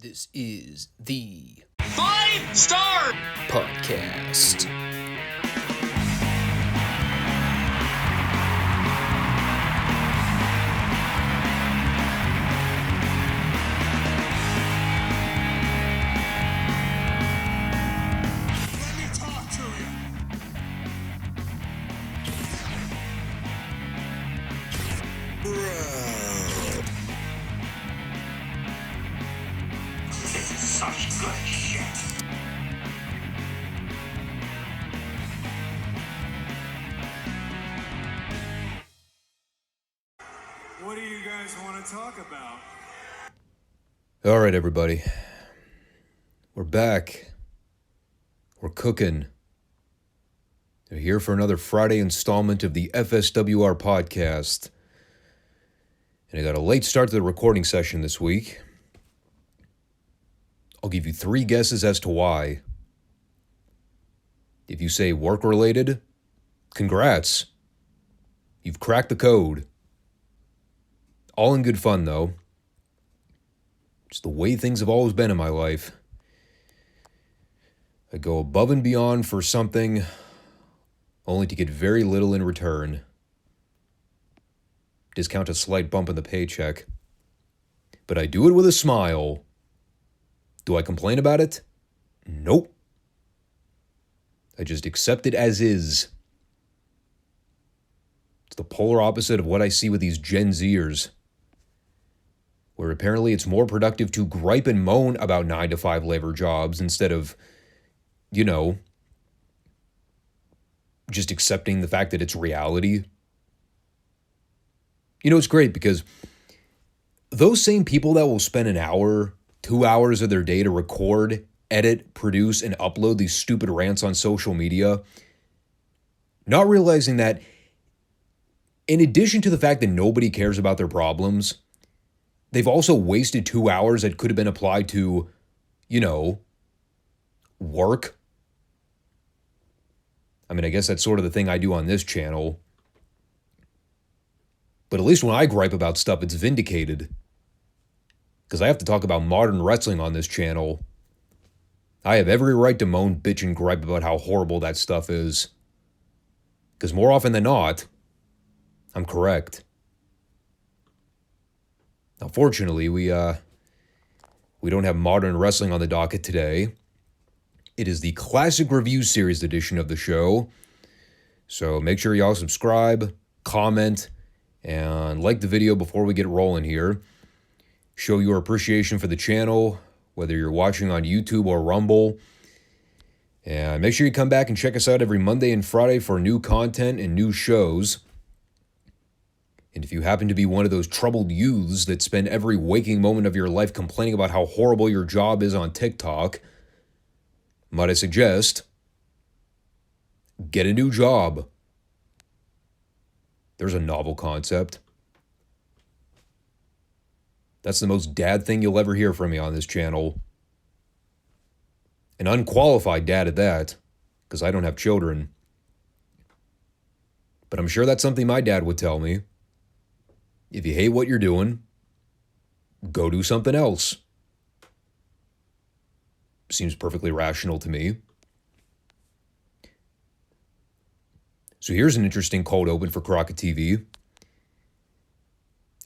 This is the Five Starr Podcast. Let me talk to you. This is such good shit. What do you guys want to talk about? All right, everybody. We're back. We're cooking. We're here for another Friday installment of the FSWR podcast. And I got a late start to the recording session this week. I'll give you 3 guesses as to why. If you say work-related, congrats. You've cracked the code. All in good fun, though. Just the way things have always been in my life. I go above and beyond for something, only to get very little in return. Discount a slight bump in the paycheck. But I do it with a smile. Do I complain about it? Nope. I just accept it as is. It's the polar opposite of what I see with these Gen Zers, where apparently it's more productive to gripe and moan about 9-to-5 labor jobs instead of, just accepting the fact that it's reality. It's great because those same people that will spend an hour, 2 hours of their day to record, edit, produce, and upload these stupid rants on social media, not realizing that in addition to the fact that nobody cares about their problems, they've also wasted 2 hours that could have been applied to, work. I mean, I guess that's sort of the thing I do on this channel. But at least when I gripe about stuff, it's vindicated. Because I have to talk about modern wrestling on this channel. I have every right to moan, bitch, and gripe about how horrible that stuff is. Because more often than not, I'm correct. Now, fortunately, we don't have modern wrestling on the docket today. It is the Classic Review Series edition of the show. So make sure y'all subscribe, comment, and like the video before we get rolling here. Show your appreciation for the channel, whether you're watching on YouTube or Rumble. And make sure you come back and check us out every Monday and Friday for new content and new shows. And if you happen to be one of those troubled youths that spend every waking moment of your life complaining about how horrible your job is on TikTok, might I suggest, get a new job. There's a novel concept. That's the most dad thing you'll ever hear from me on this channel. An unqualified dad at that, because I don't have children. But I'm sure that's something my dad would tell me. If you hate what you're doing, go do something else. Seems perfectly rational to me. So here's an interesting cold open for Crockett TV.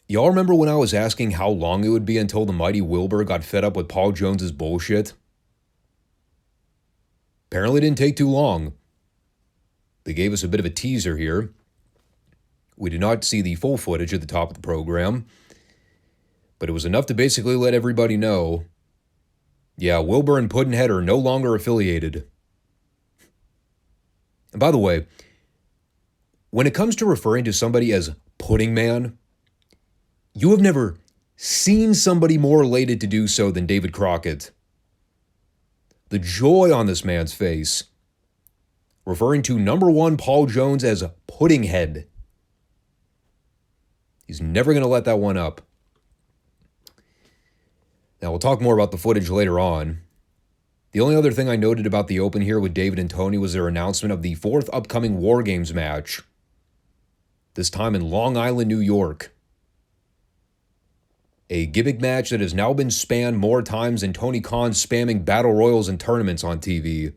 Y'all remember when I was asking how long it would be until the mighty Wilbur got fed up with Paul Jones's bullshit? Apparently it didn't take too long. They gave us a bit of a teaser here. We did not see the full footage at the top of the program, but it was enough to basically let everybody know, yeah, Wilbur and Puddinhead are no longer affiliated. And by the way, when it comes to referring to somebody as Pudding Man, you have never seen somebody more elated to do so than David Crockett. The joy on this man's face, referring to number 1 Paul Jones as Puddinghead. He's never going to let that one up. Now, we'll talk more about the footage later on. The only other thing I noted about the open here with David and Tony was their announcement of the 4th upcoming War Games match. This time in Long Island, New York. A gimmick match that has now been spanned more times than Tony Khan spamming battle royals and tournaments on TV.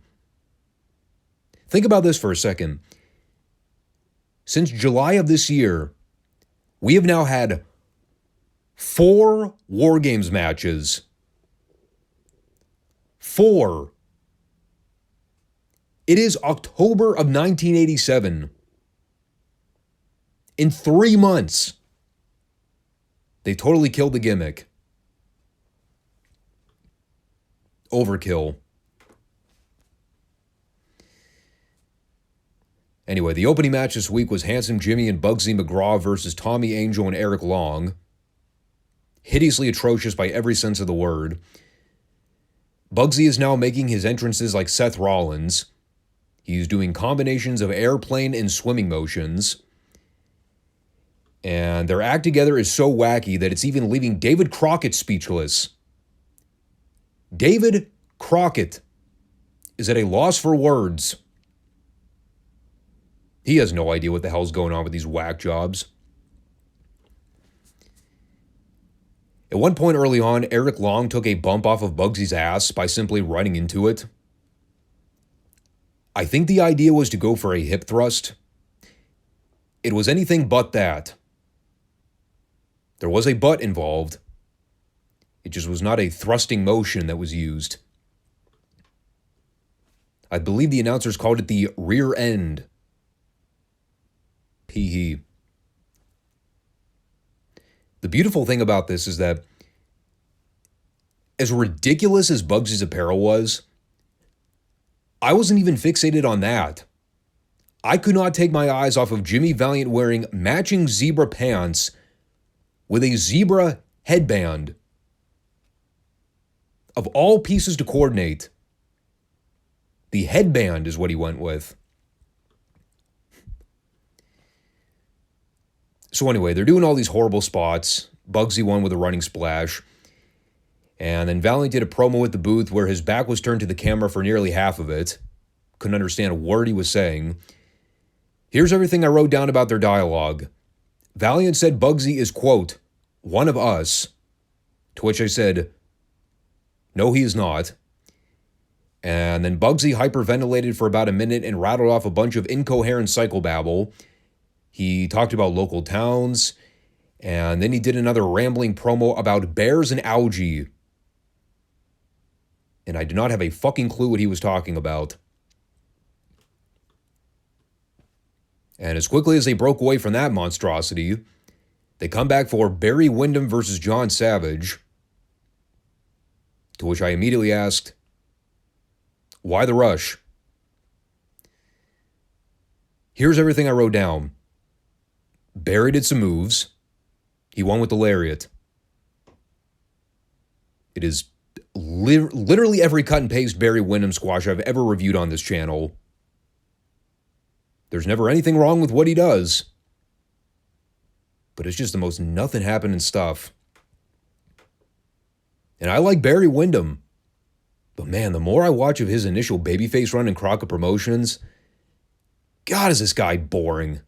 Think about this for a second. Since July of this year, we have now had 4 War Games matches. 4. It is October of 1987. In 3 months, they totally killed the gimmick. Overkill. Anyway, the opening match this week was Handsome Jimmy and Bugsy McGraw versus Tommy Angel and Eric Long. Hideously atrocious by every sense of the word. Bugsy is now making his entrances like Seth Rollins. He's doing combinations of airplane and swimming motions. And their act together is so wacky that it's even leaving David Crockett speechless. David Crockett is at a loss for words. He has no idea what the hell's going on with these whack jobs. At one point early on, Eric Long took a bump off of Bugsy's ass by simply running into it. I think the idea was to go for a hip thrust. It was anything but that. There was a butt involved. It just was not a thrusting motion that was used. I believe the announcers called it the rear end. Hee. The beautiful thing about this is that as ridiculous as Bugsy's apparel was, I wasn't even fixated on that. I could not take my eyes off of Jimmy Valiant wearing matching zebra pants with a zebra headband. Of all pieces to coordinate, the headband is what he went with. So anyway, they're doing all these horrible spots. Bugsy won with a running splash. And then Valiant did a promo with the booth where his back was turned to the camera for nearly half of it. Couldn't understand a word he was saying. Here's everything I wrote down about their dialogue. Valiant said Bugsy is, quote, one of us. To which I said, no, he is not. And then Bugsy hyperventilated for about a minute and rattled off a bunch of incoherent psychobabble. He talked about local towns, and then he did another rambling promo about bears and algae. And I do not have a fucking clue what he was talking about. And as quickly as they broke away from that monstrosity, they come back for Barry Windham versus John Savage. To which I immediately asked, why the rush? Here's everything I wrote down. Barry did some moves. He won with the lariat. It is literally every cut and paste Barry Windham squash I've ever reviewed on this channel. There's never anything wrong with what he does. But it's just the most nothing happening stuff. And I like Barry Windham. But man, the more I watch of his initial babyface run in Crockett Promotions, God, is this guy boring.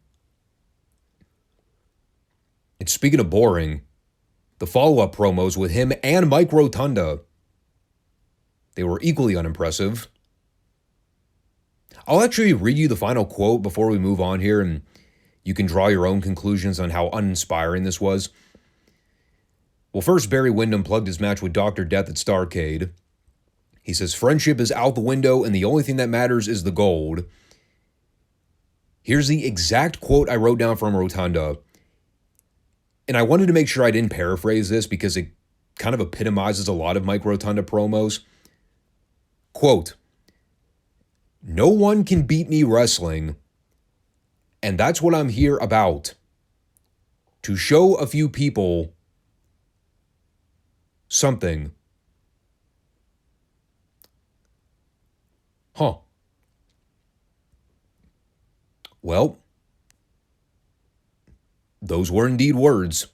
And speaking of boring, the follow-up promos with him and Mike Rotunda, they were equally unimpressive. I'll actually read you the final quote before we move on here, and you can draw your own conclusions on how uninspiring this was. Well, first, Barry Windham plugged his match with Dr. Death at Starrcade. He says, friendship is out the window, and the only thing that matters is the gold. Here's the exact quote I wrote down from Rotunda. And I wanted to make sure I didn't paraphrase this because it kind of epitomizes a lot of Mike Rotunda promos. Quote, no one can beat me wrestling, and that's what I'm here about. To show a few people something. Huh. Well, those were indeed words.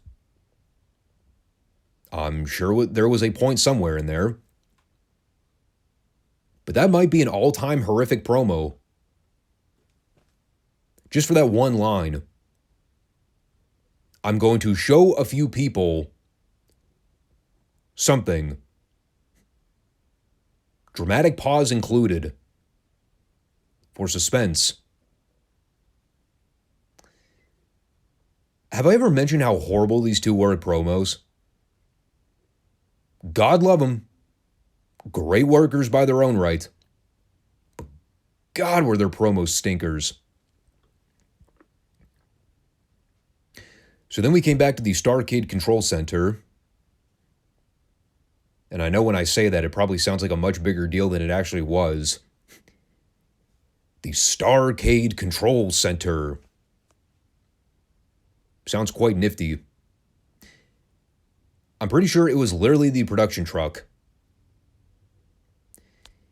I'm sure there was a point somewhere in there. But that might be an all-time horrific promo. Just for that one line. I'm going to show a few people something. Dramatic pause included. For suspense. Have I ever mentioned how horrible these two were at promos? God love them. Great workers by their own right. But God, were their promos stinkers. So then we came back to the Starrcade Control Center. And I know when I say that, it probably sounds like a much bigger deal than it actually was. The Starrcade Control Center. Sounds quite nifty. I'm pretty sure it was literally the production truck.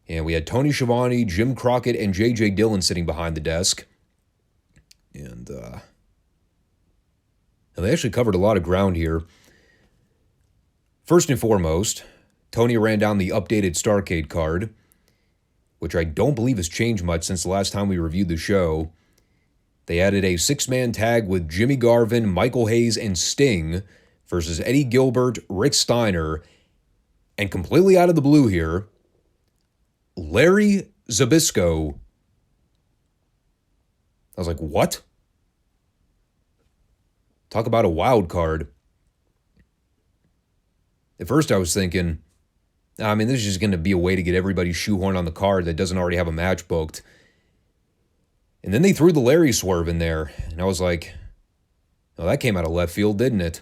And we had Tony Schiavone, Jim Crockett, and J.J. Dillon sitting behind the desk. And they actually covered a lot of ground here. First and foremost, Tony ran down the updated Starrcade card, which I don't believe has changed much since the last time we reviewed the show. They added a 6-man tag with Jimmy Garvin, Michael Hayes, and Sting versus Eddie Gilbert, Rick Steiner, and completely out of the blue here, Larry Zbyszko. I was like, what? Talk about a wild card. At first I was thinking, this is just going to be a way to get everybody shoehorned on the card that doesn't already have a match booked. And then they threw the Larry swerve in there. And I was like, oh, that came out of left field, didn't it?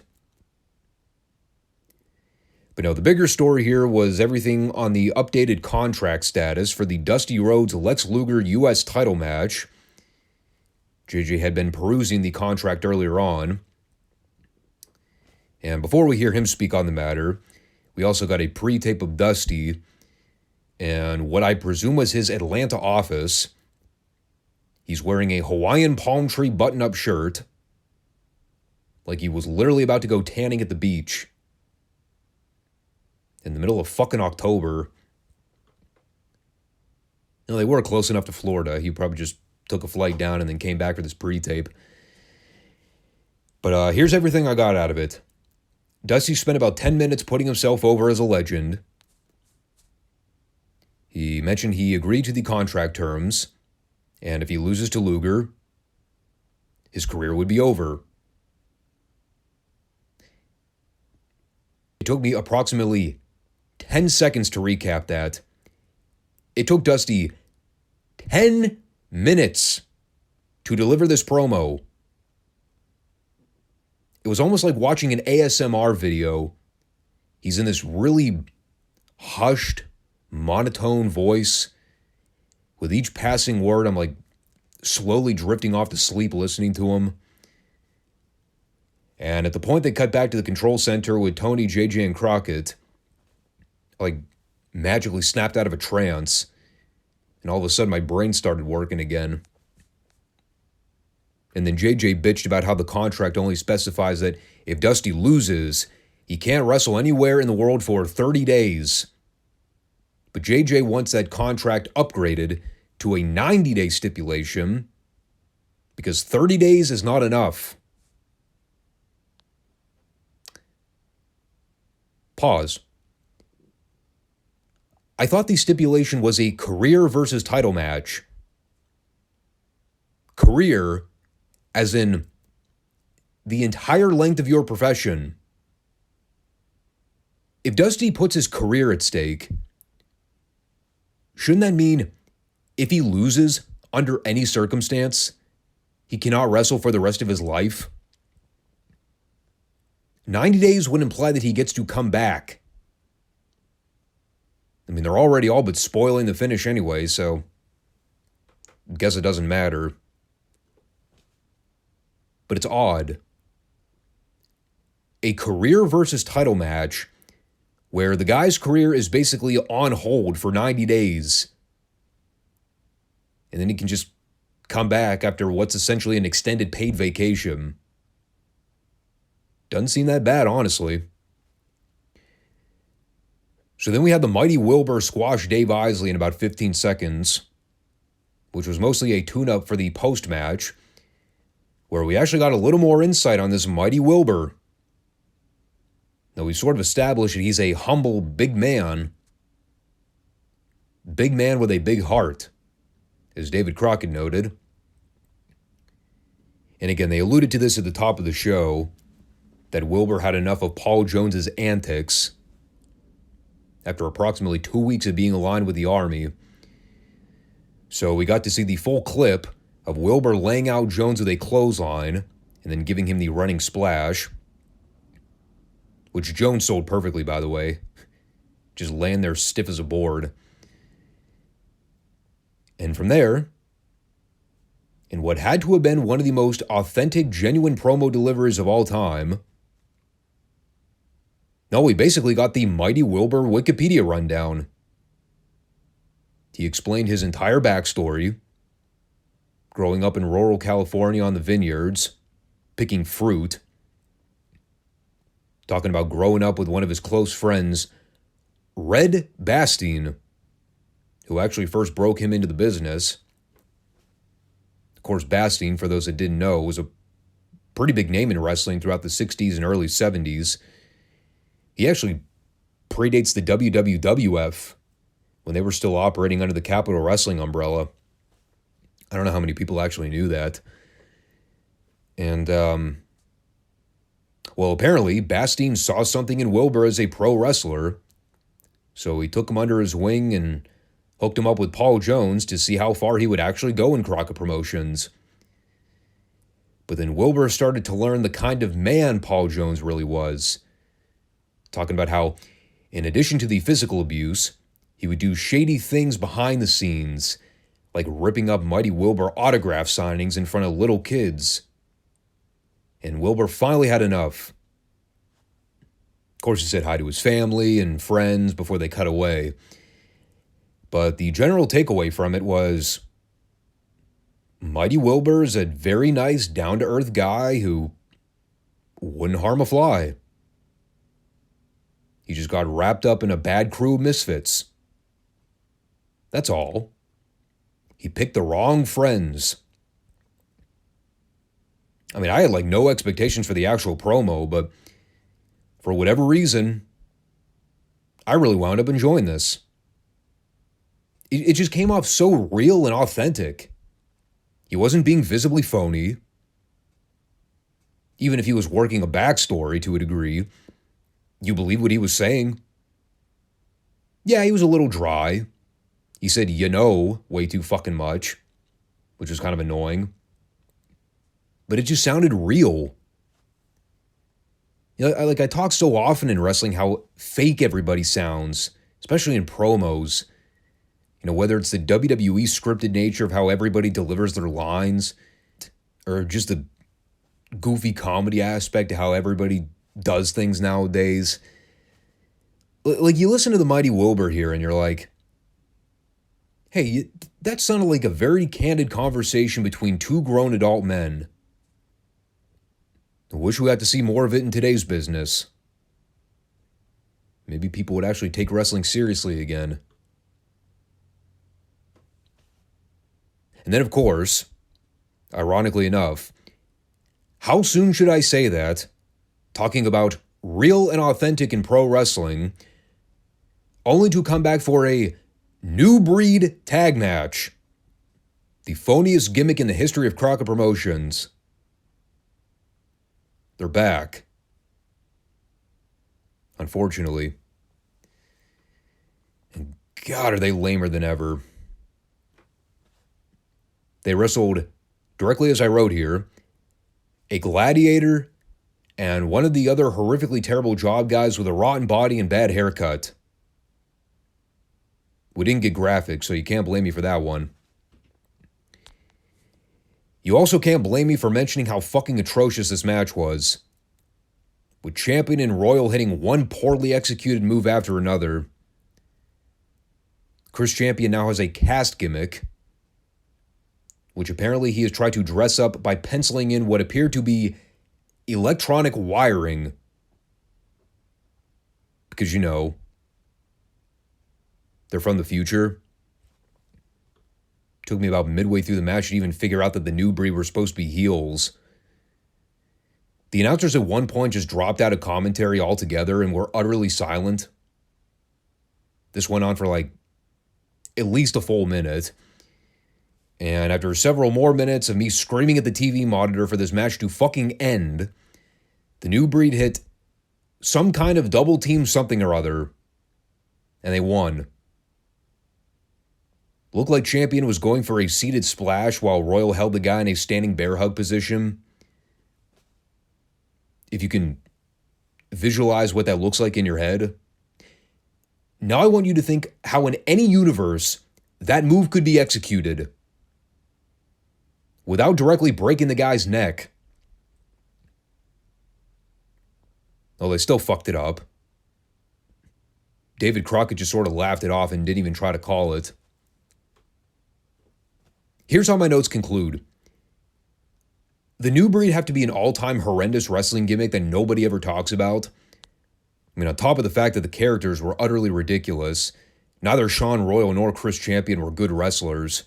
But no, the bigger story here was everything on the updated contract status for the Dusty Rhodes-Lex Luger U.S. title match. JJ had been perusing the contract earlier on. And before we hear him speak on the matter, we also got a pre-tape of Dusty and what I presume was his Atlanta office. He's wearing a Hawaiian palm tree button-up shirt, like he was literally about to go tanning at the beach in the middle of fucking October. They were close enough to Florida. He probably just took a flight down and then came back for this pre-tape. But here's everything I got out of it. Dusty spent about 10 minutes putting himself over as a legend. He mentioned he agreed to the contract terms, and if he loses to Luger, his career would be over. It took me approximately 10 seconds to recap that. It took Dusty 10 minutes to deliver this promo. It was almost like watching an ASMR video. He's in this really hushed, monotone voice. With each passing word, I'm like slowly drifting off to sleep listening to him. And at the point they cut back to the control center with Tony, JJ, and Crockett, I like magically snapped out of a trance. And all of a sudden my brain started working again. And then JJ bitched about how the contract only specifies that if Dusty loses, he can't wrestle anywhere in the world for 30 days. But JJ wants that contract upgraded to a 90-day stipulation because 30 days is not enough. Pause. I thought the stipulation was a career versus title match. Career as in the entire length of your profession. If Dusty puts his career at stake, shouldn't that mean if he loses under any circumstance, he cannot wrestle for the rest of his life? 90 days would imply that he gets to come back. They're already all but spoiling the finish anyway, so I guess it doesn't matter. But it's odd. A career versus title match where the guy's career is basically on hold for 90 days. And then he can just come back after what's essentially an extended paid vacation. Doesn't seem that bad, honestly. So then we had the Mighty Wilbur squash Dave Isley in about 15 seconds, which was mostly a tune-up for the post-match, where we actually got a little more insight on this Mighty Wilbur. Now, we sort of established that he's a humble big man with a big heart, as David Crockett noted. And again, they alluded to this at the top of the show, that Wilbur had enough of Paul Jones's antics after approximately 2 weeks of being aligned with the Army. So we got to see the full clip of Wilbur laying out Jones with a clothesline and then giving him the running splash, which Jones sold perfectly, by the way. Just laying there stiff as a board. And from there, in what had to have been one of the most authentic, genuine promo deliveries of all time, no, we basically got the Mighty Wilbur Wikipedia rundown. He explained his entire backstory, growing up in rural California on the vineyards, picking fruit, talking about growing up with one of his close friends, Red Bastien, who actually first broke him into the business. Of course, Bastien, for those that didn't know, was a pretty big name in wrestling throughout the 60s and early 70s. He actually predates the WWF when they were still operating under the Capital Wrestling umbrella. I don't know how many people actually knew that. And, well, apparently, Bastien saw something in Wilbur as a pro wrestler, so he took him under his wing and hooked him up with Paul Jones to see how far he would actually go in Crockett Promotions. But then Wilbur started to learn the kind of man Paul Jones really was, talking about how, in addition to the physical abuse, he would do shady things behind the scenes, like ripping up Mighty Wilbur autograph signings in front of little kids. And Wilbur finally had enough. Of course, he said hi to his family and friends before they cut away. But the general takeaway from it was, Mighty Wilbur's a very nice, down-to-earth guy who wouldn't harm a fly. He just got wrapped up in a bad crew of misfits. That's all. He picked the wrong friends. I mean, I had no expectations for the actual promo, but for whatever reason, I really wound up enjoying this. It just came off so real and authentic. He wasn't being visibly phony. Even if he was working a backstory to a degree, you believe what he was saying. Yeah, he was a little dry. He said, way too fucking much, which was kind of annoying. But it just sounded real. I talk so often in wrestling how fake everybody sounds, especially in promos. Whether it's the WWE scripted nature of how everybody delivers their lines, or just the goofy comedy aspect of how everybody does things nowadays. You listen to the Mighty Wilbur here and you're like, hey, that sounded like a very candid conversation between two grown adult men. I wish we had to see more of it in today's business. Maybe people would actually take wrestling seriously again. And then, of course, ironically enough, how soon should I say that, talking about real and authentic in pro wrestling, only to come back for a new breed tag match, the phoniest gimmick in the history of Crockett Promotions. They're back. Unfortunately. And God, are they lamer than ever. They wrestled, directly as I wrote here, a gladiator and one of the other horrifically terrible job guys with a rotten body and bad haircut. We didn't get graphics, so you can't blame me for that one. You also can't blame me for mentioning how fucking atrocious this match was. With Champion and Royal hitting one poorly executed move after another. Chris Champion now has a cast gimmick, which apparently he has tried to dress up by penciling in what appeared to be electronic wiring. Because, they're from the future. Took me about midway through the match to even figure out that the New Breed were supposed to be heels. The announcers at one point just dropped out of commentary altogether and were utterly silent. This went on for like at least a full minute. And after several more minutes of me screaming at the TV monitor for this match to fucking end, the New Breed hit some kind of double team something or other, and they won. Looked like Champion was going for a seated splash while Royal held the guy in a standing bear hug position. If you can visualize what that looks like in your head. Now I want you to think how in any universe that move could be executed without directly breaking the guy's neck. Oh, they still fucked it up. David Crockett just sort of laughed it off and didn't even try to call it. Here's how my notes conclude. The New Breed have to be an all-time horrendous wrestling gimmick that nobody ever talks about. I mean, on top of the fact that the characters were utterly ridiculous, neither Sean Royal nor Chris Champion were good wrestlers.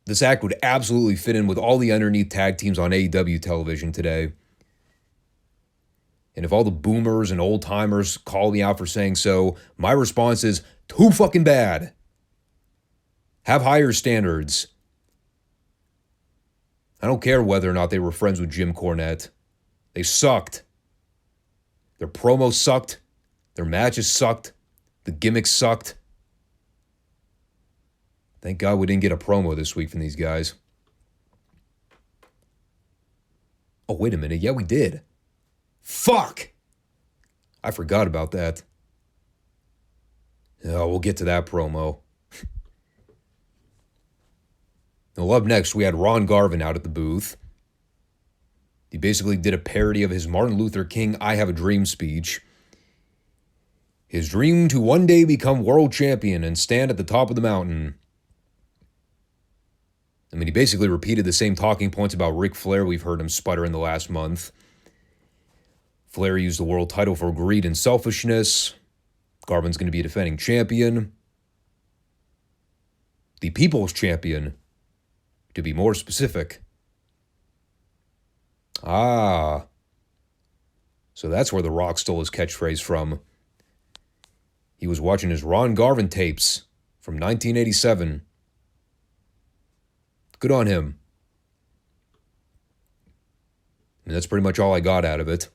This act would absolutely fit in with all the underneath tag teams on AEW television today. And if all the boomers and old-timers call me out for saying so, my response is, too fucking bad. Have higher standards. I don't care whether or not they were friends with Jim Cornette. They sucked. Their promos sucked. Their matches sucked. The gimmicks sucked. Thank God we didn't get a promo this week from these guys. Oh, wait a minute. Yeah, we did. Fuck! I forgot about that. Oh, we'll get to that promo. Well, up next, we had Ron Garvin out at the booth. He basically did a parody of his Martin Luther King I Have a Dream speech. His dream to one day become world champion and stand at the top of the mountain. I mean, he basically repeated the same talking points about Ric Flair we've heard him sputter in the last month. Flair used the world title for greed and selfishness. Garvin's going to be a defending champion. The People's Champion, to be more specific. Ah. So that's where The Rock stole his catchphrase from. He was watching his Ron Garvin tapes from 1987. Good on him. And that's pretty much all I got out of it.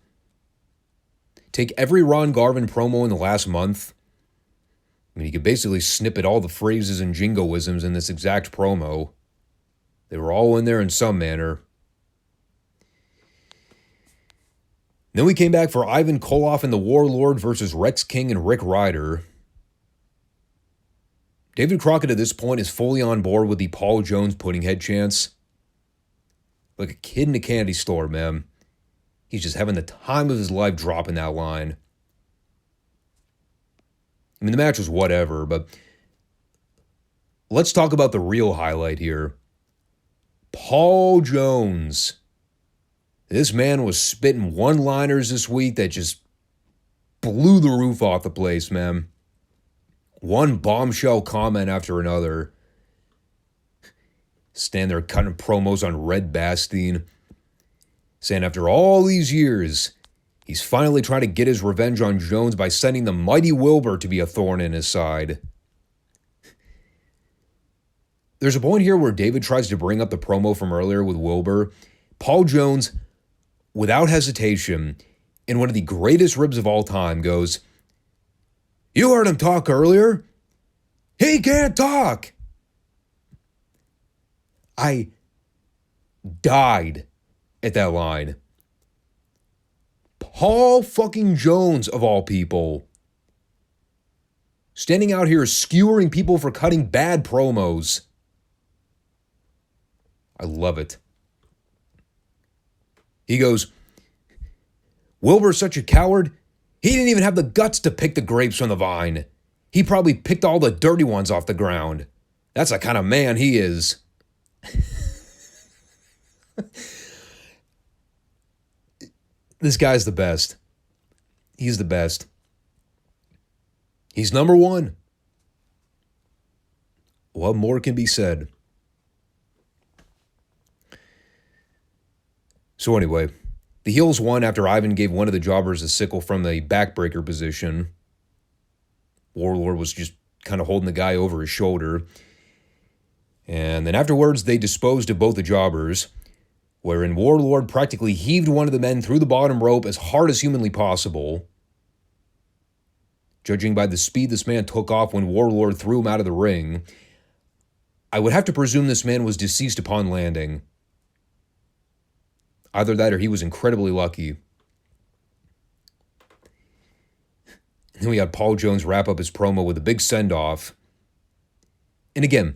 Take every Ron Garvin promo in the last month. I mean, you could basically snippet all the phrases and jingoisms in this exact promo. They were all in there in some manner. Then we came back for Ivan Koloff and the Warlord versus Rex King and Rick Ryder. David Crockett at this point is fully on board with the Paul Jones pudding head chants. Like a kid in a candy store, man. He's just having the time of his life dropping that line. I mean, the match was whatever, but let's talk about the real highlight here. Paul Jones. This man was spitting one-liners this week that just blew the roof off the place, man. One bombshell comment after another. Stand there cutting promos on Red Bastien. Saying after all these years, he's finally trying to get his revenge on Jones by sending the mighty Wilbur to be a thorn in his side. There's a point here where David tries to bring up the promo from earlier with Wilbur. Paul Jones, without hesitation, in one of the greatest ribs of all time, goes, "You heard him talk earlier. He can't talk." I died at that line. Paul fucking Jones, of all people, standing out here skewering people for cutting bad promos. I love it. He goes, "Wilbur's such a coward, he didn't even have the guts to pick the grapes from the vine. He probably picked all the dirty ones off the ground. That's the kind of man he is." This guy's the best. He's the best. He's number one. What more can be said? So anyway, the heels won after Ivan gave one of the jobbers a sickle from a backbreaker position. Warlord was just kind of holding the guy over his shoulder. And then afterwards, they disposed of both the jobbers, wherein Warlord practically heaved one of the men through the bottom rope as hard as humanly possible. Judging by the speed this man took off when Warlord threw him out of the ring, I would have to presume this man was deceased upon landing. Either that or he was incredibly lucky. And then we had Paul Jones wrap up his promo with a big send-off. And again,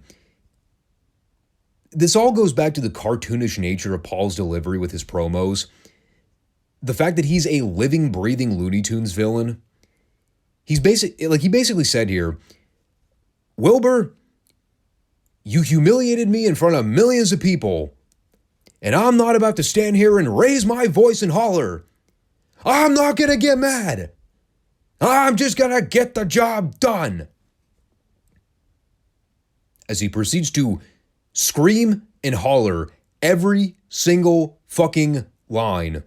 this all goes back to the cartoonish nature of Paul's delivery with his promos. The fact that he's a living, breathing Looney Tunes villain. He basically said here, Wilbur, you humiliated me in front of millions of people, and I'm not about to stand here and raise my voice and holler. I'm not going to get mad. I'm just going to get the job done. As he proceeds to scream and holler every single fucking line,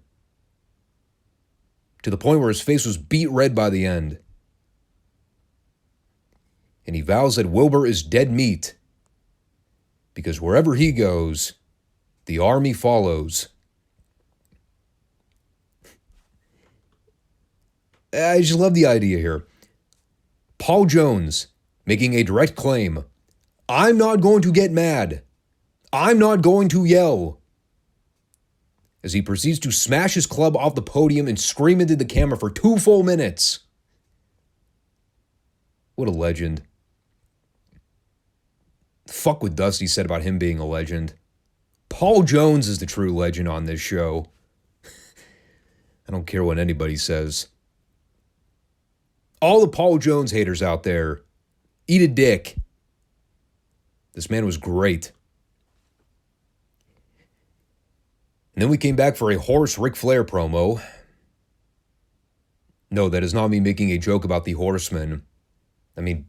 to the point where his face was beet red by the end. And he vows that Wilbur is dead meat, because wherever he goes, the army follows. I just love the idea here. Paul Jones making a direct claim. I'm not going to get mad. I'm not going to yell. As he proceeds to smash his club off the podium and scream into the camera for 2 full minutes. What a legend. Fuck what Dusty said about him being a legend. Paul Jones is the true legend on this show. I don't care what anybody says. All the Paul Jones haters out there, eat a dick. This man was great. And then we came back for a horse Ric Flair promo. No, that is not me making a joke about the Horsemen. I mean,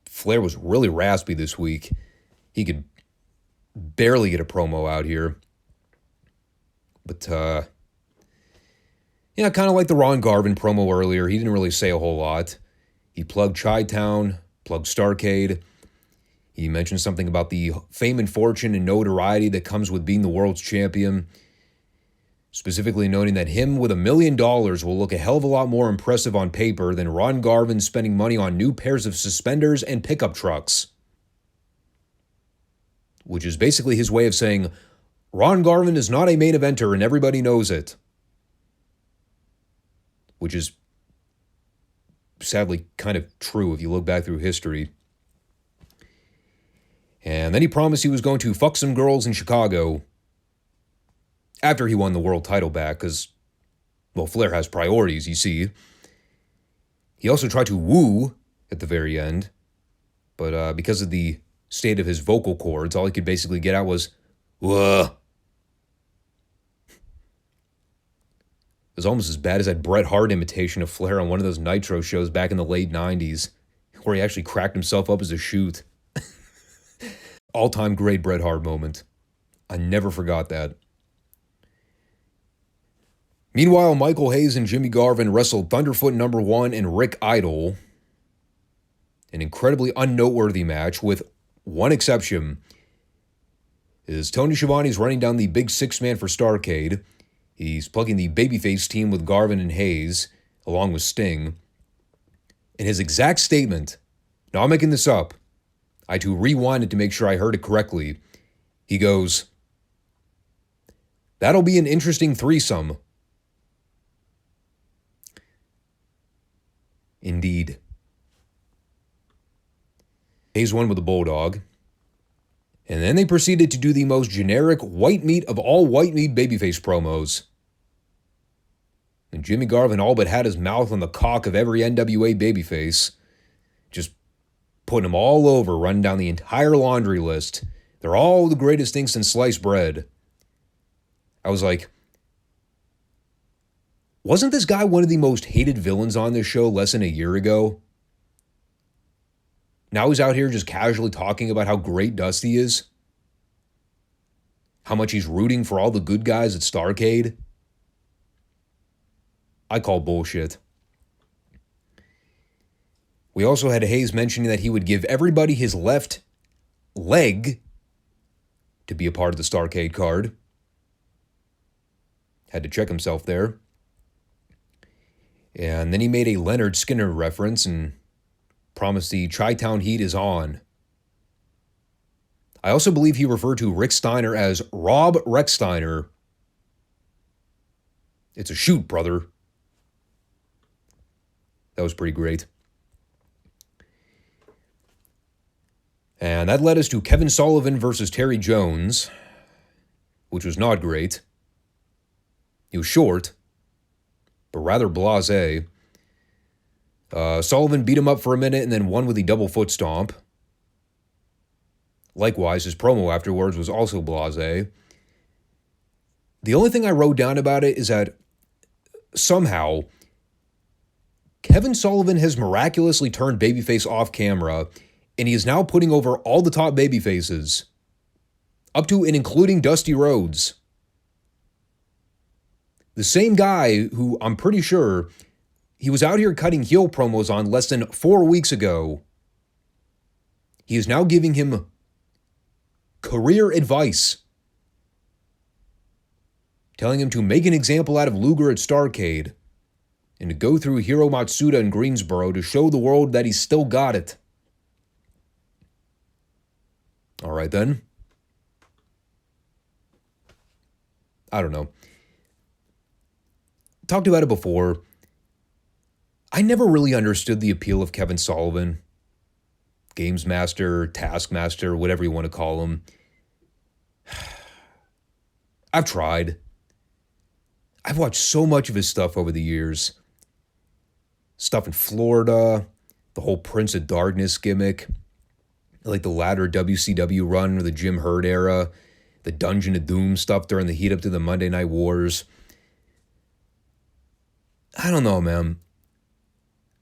Flair was really raspy this week. He could barely get a promo out here. But, kind of like the Ron Garvin promo earlier. He didn't really say a whole lot. He plugged Chi-Town, plugged Starrcade. He mentioned something about the fame and fortune and notoriety that comes with being the world's champion. Specifically noting that him with $1 million will look a hell of a lot more impressive on paper than Ron Garvin spending money on new pairs of suspenders and pickup trucks. Which is basically his way of saying, Ron Garvin is not a main eventer and everybody knows it. Which is sadly kind of true if you look back through history. And then he promised he was going to fuck some girls in Chicago after he won the world title back, because, well, Flair has priorities, you see. He also tried to woo at the very end, but because of the state of his vocal cords, all he could basically get out was, "Whoa." It was almost as bad as that Bret Hart imitation of Flair on one of those Nitro shows back in the late 90s, where he actually cracked himself up as a shoot. All-time great Bret Hart moment. I never forgot that. Meanwhile, Michael Hayes and Jimmy Garvin wrestled Thunderfoot number 1 and Rick Idol. An incredibly unnoteworthy match with one exception. Is Tony Schiavone's running down the big 6-man for Starrcade. He's plugging the babyface team with Garvin and Hayes, along with Sting. And his exact statement, now I'm making this up, I had to rewind it to make sure I heard it correctly. He goes, "That'll be an interesting threesome." Indeed. Hayes won with a bulldog. And then they proceeded to do the most generic white meat of all white meat babyface promos. And Jimmy Garvin all but had his mouth on the cock of every NWA babyface. Just putting them all over, running down the entire laundry list. They're all the greatest things since sliced bread. I was like, wasn't this guy one of the most hated villains on this show less than a year ago? Now he's out here just casually talking about how great Dusty is. how much he's rooting for all the good guys at Starrcade. I call bullshit. We also had Hayes mentioning that he would give everybody his left leg to be a part of the Starrcade card. Had to check himself there. And then he made a Leonard Skinner reference and promised the Chi-Town Heat is on. I also believe he referred to Rick Steiner as Rob Rex-Steiner. It's a shoot, brother. That was pretty great. And that led us to Kevin Sullivan versus Terry Jones, which was not great. He was short, but rather blasé. Sullivan beat him up for a minute and then won with the double foot stomp. Likewise, his promo afterwards was also blasé. The only thing I wrote down about it is that somehow Kevin Sullivan has miraculously turned babyface off camera, and he is now putting over all the top babyfaces, up to and including Dusty Rhodes. The same guy who I'm pretty sure he was out here cutting heel promos on less than 4 weeks ago. He is now giving him career advice, telling him to make an example out of Luger at Starrcade and to go through Hiro Matsuda in Greensboro to show the world that he's still got it. All right, then. I don't know. Talked about it before. I never really understood the appeal of Kevin Sullivan. Games Master, Taskmaster, whatever you want to call him. I've tried. I've watched so much of his stuff over the years. Stuff in Florida, the whole Prince of Darkness gimmick, like the latter WCW run or the Jim Herd era, the Dungeon of Doom stuff during the heat up to the Monday Night Wars. I don't know, man.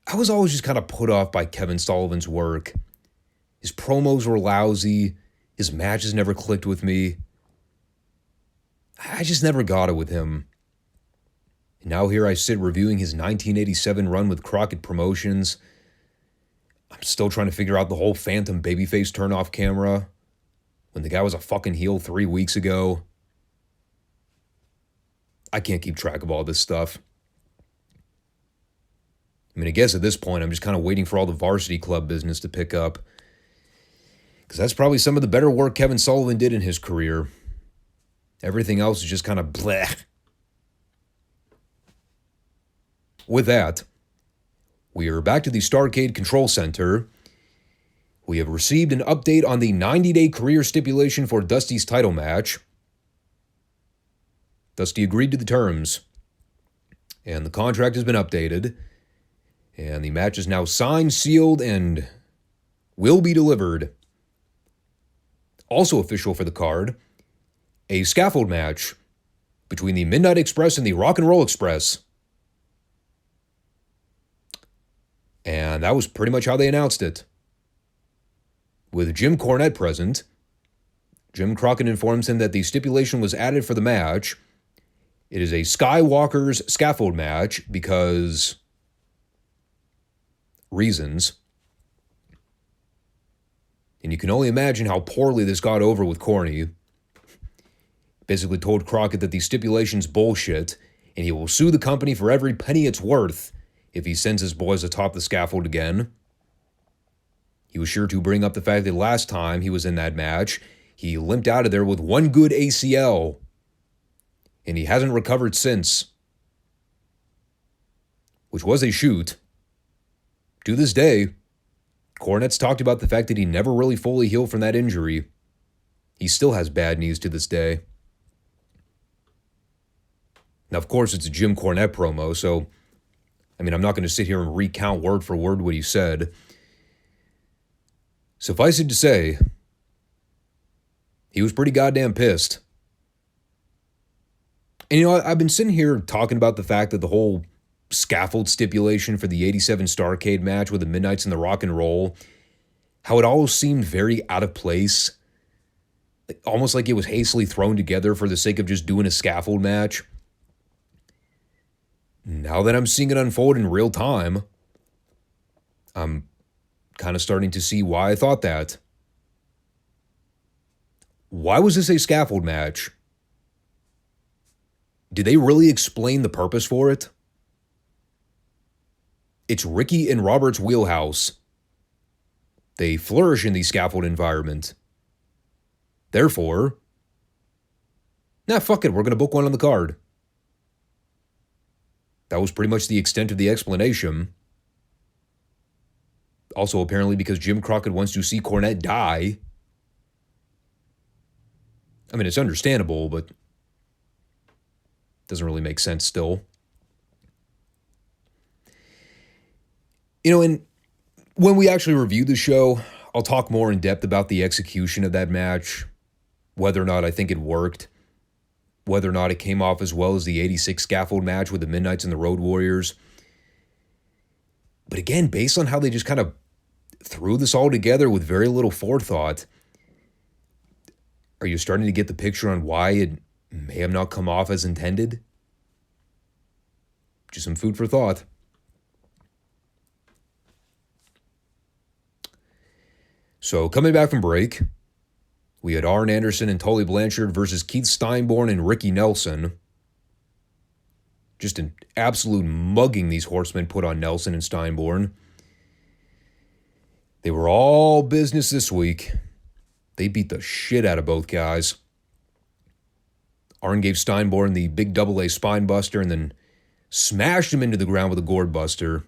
I was always just kind of put off by Kevin Sullivan's work. His promos were lousy. His matches never clicked with me. I just never got it with him. And now here I sit reviewing his 1987 run with Crockett Promotions. I'm still trying to figure out the whole phantom babyface turn off camera when the guy was a fucking heel 3 weeks ago. I can't keep track of all this stuff. I mean, I guess at this point, I'm just kind of waiting for all the Varsity Club business to pick up. Because that's probably some of the better work Kevin Sullivan did in his career. Everything else is just kind of bleh. With that, we are back to the Starrcade Control Center. We have received an update on the 90-day career stipulation for Dusty's title match. Dusty agreed to the terms, and the contract has been updated. And the match is now signed, sealed, and will be delivered. Also official for the card, a scaffold match between the Midnight Express and the Rock and Roll Express. And that was pretty much how they announced it. With Jim Cornette present, Jim Crockett informs him that the stipulation was added for the match. It is a Skywalker's scaffold match because reasons. And you can only imagine how poorly this got over with Corny. Basically told Crockett that the stipulation's bullshit, and he will sue the company for every penny it's worth if he sends his boys atop the scaffold again. He was sure to bring up the fact that last time he was in that match, he limped out of there with one good ACL, and he hasn't recovered since. Which was a shoot. To this day, Cornette's talked about the fact that he never really fully healed from that injury. He still has bad knees to this day. Now, of course, it's a Jim Cornette promo, so, I'm not going to sit here and recount word for word what he said. Suffice it to say, he was pretty goddamn pissed. And, I've been sitting here talking about the fact that the whole scaffold stipulation for the 87 Starrcade match with the Midnights and the Rock and Roll, how it all seemed very out of place. almost like it was hastily thrown together for the sake of just doing a scaffold match. Now that I'm seeing it unfold in real time, I'm kind of starting to see why I thought that. Why was this a scaffold match? Did they really explain the purpose for it? It's Ricky and Robert's wheelhouse. They flourish in the scaffold environment. Therefore, fuck it, we're going to book one on the card. That was pretty much the extent of the explanation. Also, apparently because Jim Crockett wants to see Cornette die. I mean, it's understandable, but doesn't really make sense still. And when we actually review the show, I'll talk more in depth about the execution of that match, whether or not I think it worked, whether or not it came off as well as the 86 scaffold match with the Midnights and the Road Warriors. But again, based on how they just kind of threw this all together with very little forethought, are you starting to get the picture on why it may have not come off as intended? Just some food for thought. So coming back from break, we had Arn Anderson and Tully Blanchard versus Keith Steinborn and Ricky Nelson. Just an absolute mugging these Horsemen put on Nelson and Steinborn. They were all business this week. They beat the shit out of both guys. Arn gave Steinborn the big AA spine buster and then smashed him into the ground with a gourd buster.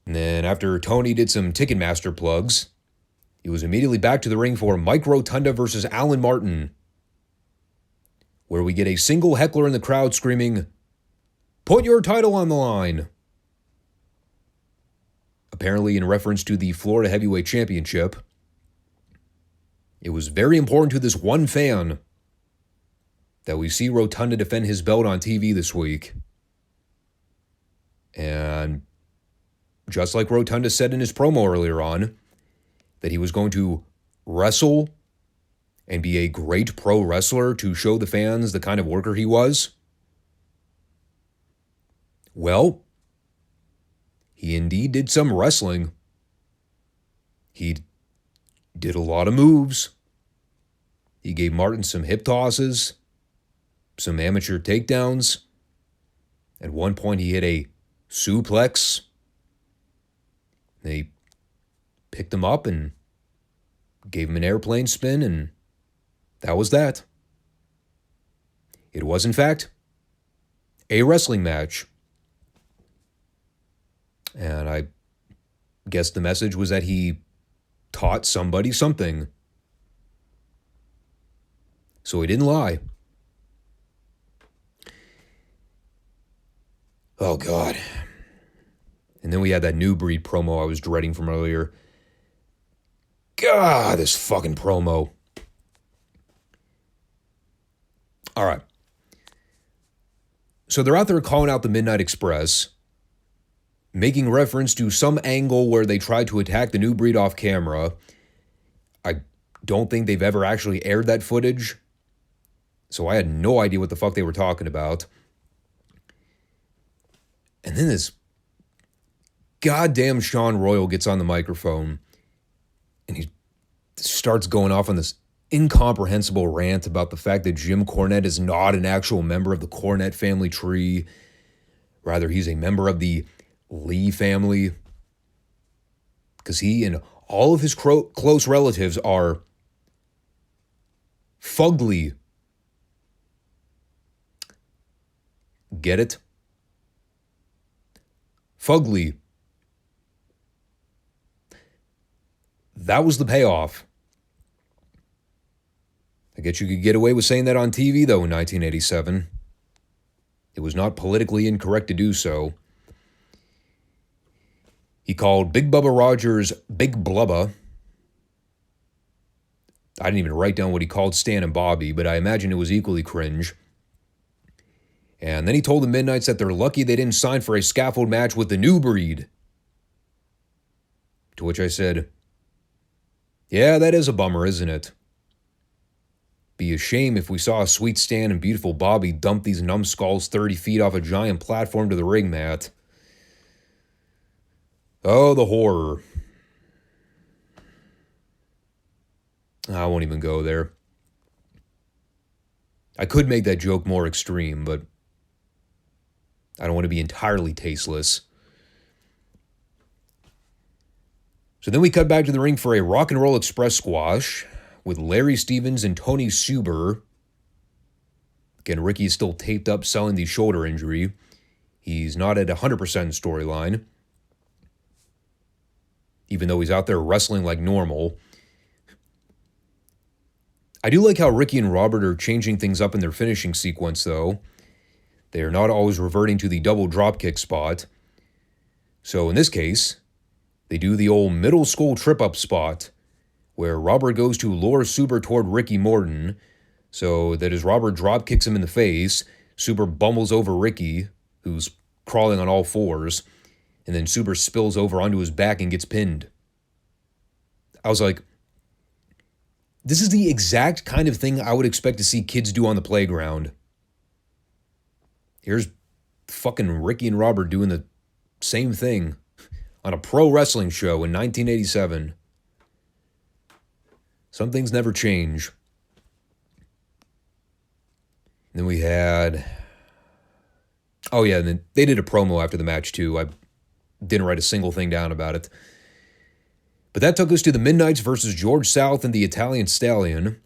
And then after Tony did some Ticketmaster plugs, he was immediately back to the ring for Mike Rotunda versus Alan Martin, where we get a single heckler in the crowd screaming, "Put your title on the line!" Apparently in reference to the Florida Heavyweight Championship. It was very important to this one fan that we see Rotunda defend his belt on TV this week. And just like Rotunda said in his promo earlier on, that he was going to wrestle and be a great pro wrestler to show the fans the kind of worker he was. Well, he indeed did some wrestling. He did a lot of moves. He gave Martin some hip tosses, some amateur takedowns. At one point, he hit a suplex. They picked him up and gave him an airplane spin, and that was that. It was, in fact, a wrestling match. And I guess the message was that he taught somebody something. So he didn't lie. Oh, God. And then we had that New Breed promo I was dreading from earlier. God, this fucking promo. All right. So they're out there calling out the Midnight Express, making reference to some angle where they tried to attack the New Breed off camera. I don't think they've ever actually aired that footage, so I had no idea what the fuck they were talking about. And then this goddamn Sean Royal gets on the microphone and he starts going off on this incomprehensible rant about the fact that Jim Cornette is not an actual member of the Cornette family tree. Rather, he's a member of the Lee family. Because he and all of his close relatives are fugly. Get it? Fugly. That was the payoff. I guess you could get away with saying that on TV, though, in 1987. It was not politically incorrect to do so. He called Big Bubba Rogers Big Blubba. I didn't even write down what he called Stan and Bobby, but I imagine it was equally cringe. And then he told the Midnights that they're lucky they didn't sign for a scaffold match with the New Breed. To which I said, Yeah, that is a bummer, isn't it? Be a shame if we saw a sweet Stan and beautiful Bobby dump these numbskulls 30 feet off a giant platform to the ring mat. Oh, the horror. I won't even go there. I could make that joke more extreme, but I don't want to be entirely tasteless. So then we cut back to the ring for a Rock and Roll Express squash with Larry Stevens and Tony Suber. Again, Ricky is still taped up selling the shoulder injury. He's not at 100% storyline, even though he's out there wrestling like normal. I do like how Ricky and Robert are changing things up in their finishing sequence, though. They are not always reverting to the double dropkick spot. So in this case, they do the old middle school trip-up spot, where Robert goes to lure Suber toward Ricky Morton, so that as Robert drop kicks him in the face, Suber bumbles over Ricky, who's crawling on all fours, and then Suber spills over onto his back and gets pinned. I was like, this is the exact kind of thing I would expect to see kids do on the playground. Here's fucking Ricky and Robert doing the same thing on a pro wrestling show in 1987. Some things never change. And then we had... Oh yeah, and then they did a promo after the match too. I didn't write a single thing down about it. But that took us to the Midnights versus George South and the Italian Stallion.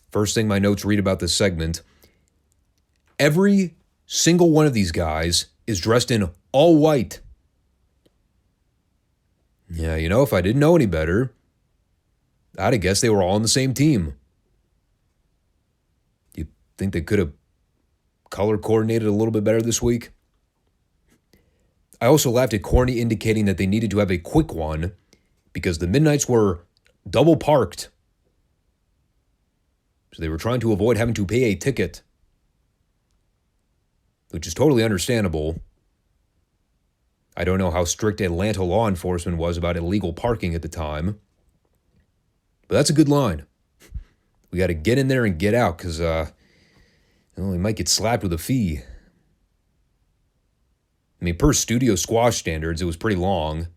First thing my notes read about this segment. Every single one of these guys is dressed in all white. Yeah, you know, if I didn't know any better, I'd have guessed they were all on the same team. You think they could have color coordinated a little bit better this week? I also laughed at Corny indicating that they needed to have a quick one because the Midnights were double parked. So they were trying to avoid having to pay a ticket, which is totally understandable. I don't know how strict Atlanta law enforcement was about illegal parking at the time, but that's a good line. We got to get in there and get out because we might get slapped with a fee. I mean, per studio squash standards, it was pretty long.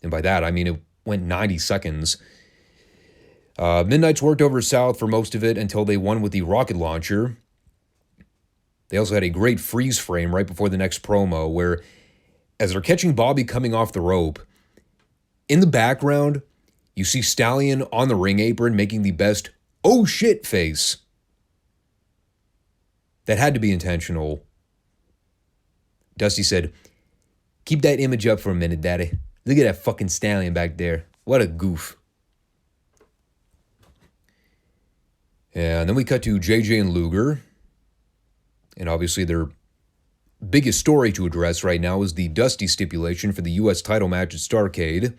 And by that, I mean it went 90 seconds. Midnights worked over South for most of it until they won with the rocket launcher. They also had a great freeze frame right before the next promo where, as they're catching Bobby coming off the rope, in the background, you see Stallion on the ring apron making the best "oh shit" face. That had to be intentional. Dusty said, "Keep that image up for a minute, Daddy. Look at that fucking Stallion back there. What a goof." And then we cut to JJ and Luger. And obviously their biggest story to address right now is the Dusty stipulation for the U.S. title match at Starrcade.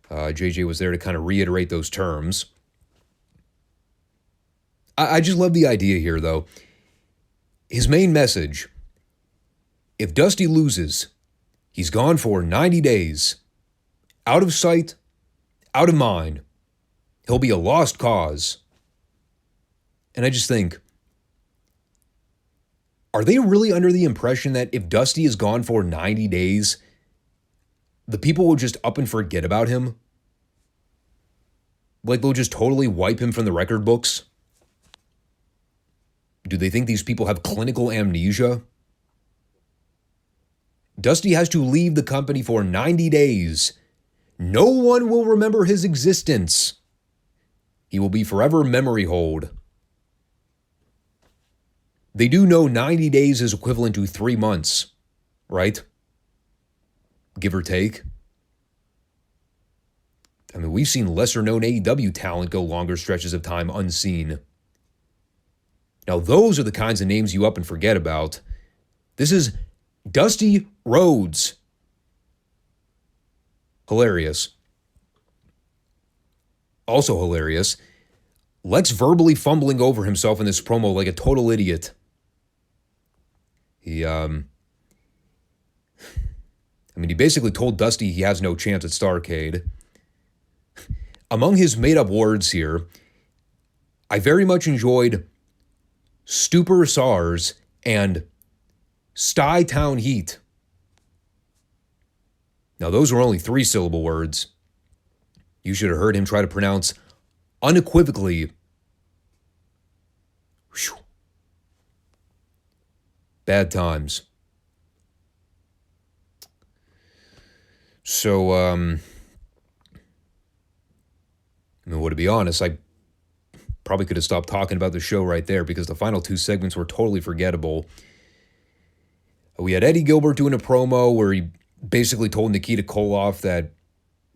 JJ was there to kind of reiterate those terms. I just love the idea here, though. His main message: if Dusty loses, he's gone for 90 days. Out of sight, out of mind. He'll be a lost cause. And I just think, are they really under the impression that if Dusty is gone for 90 days, the people will just up and forget about him? Like they'll just totally wipe him from the record books? Do they think these people have clinical amnesia? Dusty has to leave the company for 90 days. No one will remember his existence. He will be forever memory hold. They do know 90 days is equivalent to 3 months, right? Give or take. I mean, we've seen lesser-known AEW talent go longer stretches of time unseen. Now, those are the kinds of names you up and forget about. This is Dusty Rhodes. Hilarious. Also hilarious, Lex verbally fumbling over himself in this promo like a total idiot. He basically told Dusty he has no chance at Starrcade. among his made-up words here, I very much enjoyed Stupor SARS and Sty Town Heat. Now, those were only 3-syllable words. You should have heard him try to pronounce unequivocally. Whew. Bad times. So, I mean, well, to be honest, I probably could have stopped talking about the show right there because the final 2 segments were totally forgettable. We had Eddie Gilbert doing a promo where he basically told Nikita Koloff that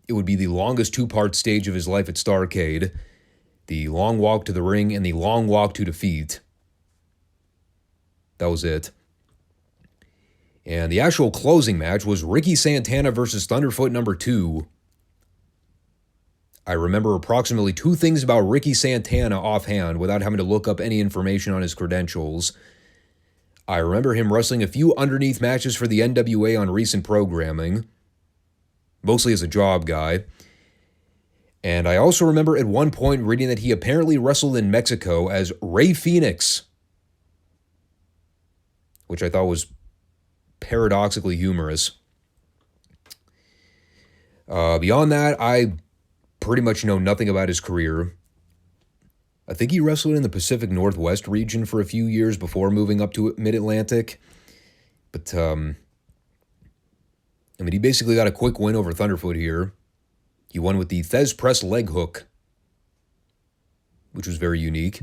it would be the longest 2-part stage of his life at Starrcade, the long walk to the ring and the long walk to defeat. That was it. And the actual closing match was Ricky Santana versus Thunderfoot number 2. I remember approximately 2 things about Ricky Santana offhand without having to look up any information on his credentials. I remember him wrestling a few underneath matches for the NWA on recent programming, mostly as a job guy. And I also remember at one point reading that he apparently wrestled in Mexico as Rey Fenix, which I thought was paradoxically humorous. Beyond that, I pretty much know nothing about his career. I think he wrestled in the Pacific Northwest region for a few years before moving up to Mid-Atlantic. But, I mean, he basically got a quick win over Thunderfoot here. He won with the Thez Press leg hook, which was very unique.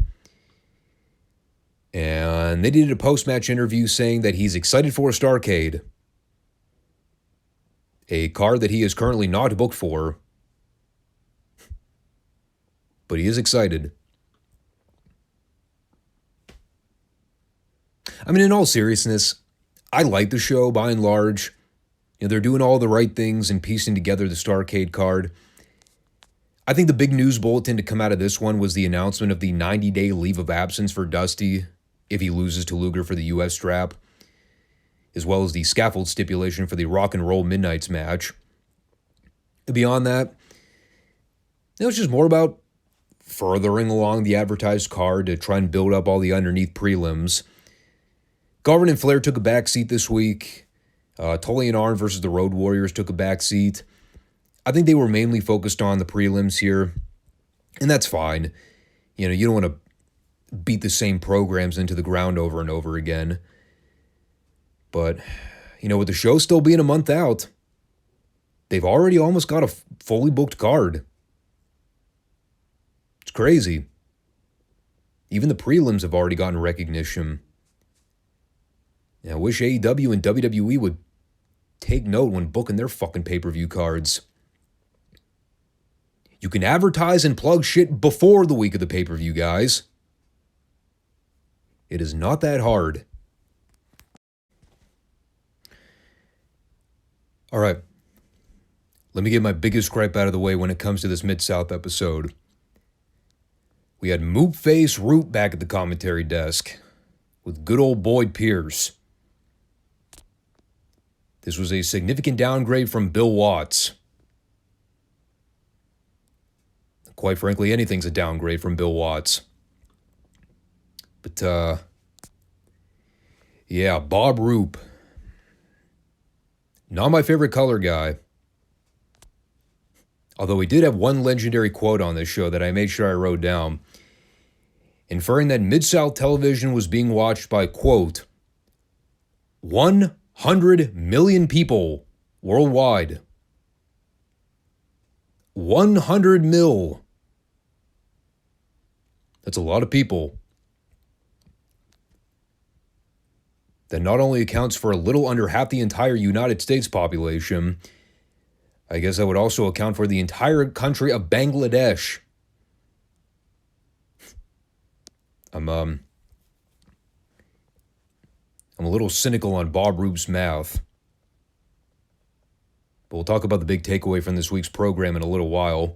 And they did a post-match interview saying that he's excited for Starrcade, a card that he is currently not booked for, but he is excited. I mean, in all seriousness, I like the show by and large. You know, they're doing all the right things and piecing together the Starrcade card. I think the big news bulletin to come out of this one was the announcement of the 90-day leave of absence for Dusty if he loses to Luger for the US strap, as well as the scaffold stipulation for the Rock and Roll Midnights match. Beyond that, it was just more about furthering along the advertised card to try and build up all the underneath prelims. Garvin and Flair took a back seat this week. Tully and Arn versus the Road Warriors took a back seat. I think they were mainly focused on the prelims here, and that's fine. You know, you don't want to beat the same programs into the ground over and over again. But, you know, with the show still being a month out, they've already almost got a fully booked card. It's crazy. Even the prelims have already gotten recognition. Yeah, I wish AEW and WWE would take note when booking their fucking pay-per-view cards. You can advertise and plug shit before the week of the pay-per-view, guys. It is not that hard. All right. Let me get my biggest gripe out of the way when it comes to this Mid-South episode. We had Moopface Root back at the commentary desk with good old Boyd Pierce. This was a significant downgrade from Bill Watts. Quite frankly, anything's a downgrade from Bill Watts. But, yeah, Bob Roop. Not my favorite color guy. Although he did have one legendary quote on this show that I made sure I wrote down, inferring that Mid-South television was being watched by, quote, 100 million people worldwide. 100 mil. That's a lot of people. That not only accounts for a little under half the entire United States population, I guess that would also account for the entire country of Bangladesh. I'm a little cynical on Bob Roop's math. But we'll talk about the big takeaway from this week's program in a little while.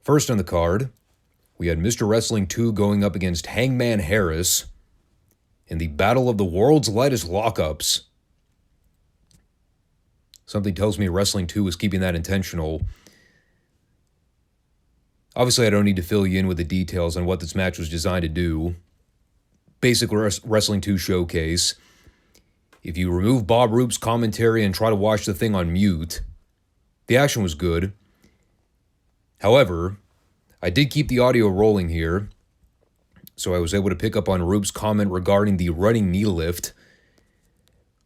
First on the card, we had Mr. Wrestling 2 going up against Hangman Harris in the Battle of the World's Lightest Lockups. Something tells me Wrestling 2 was keeping that intentional. Obviously, I don't need to fill you in with the details on what this match was designed to do. Basic Wrestling 2 showcase. If you remove Bob Roop's commentary and try to watch the thing on mute, the action was good. However, I did keep the audio rolling here, so I was able to pick up on Roop's comment regarding the running knee lift,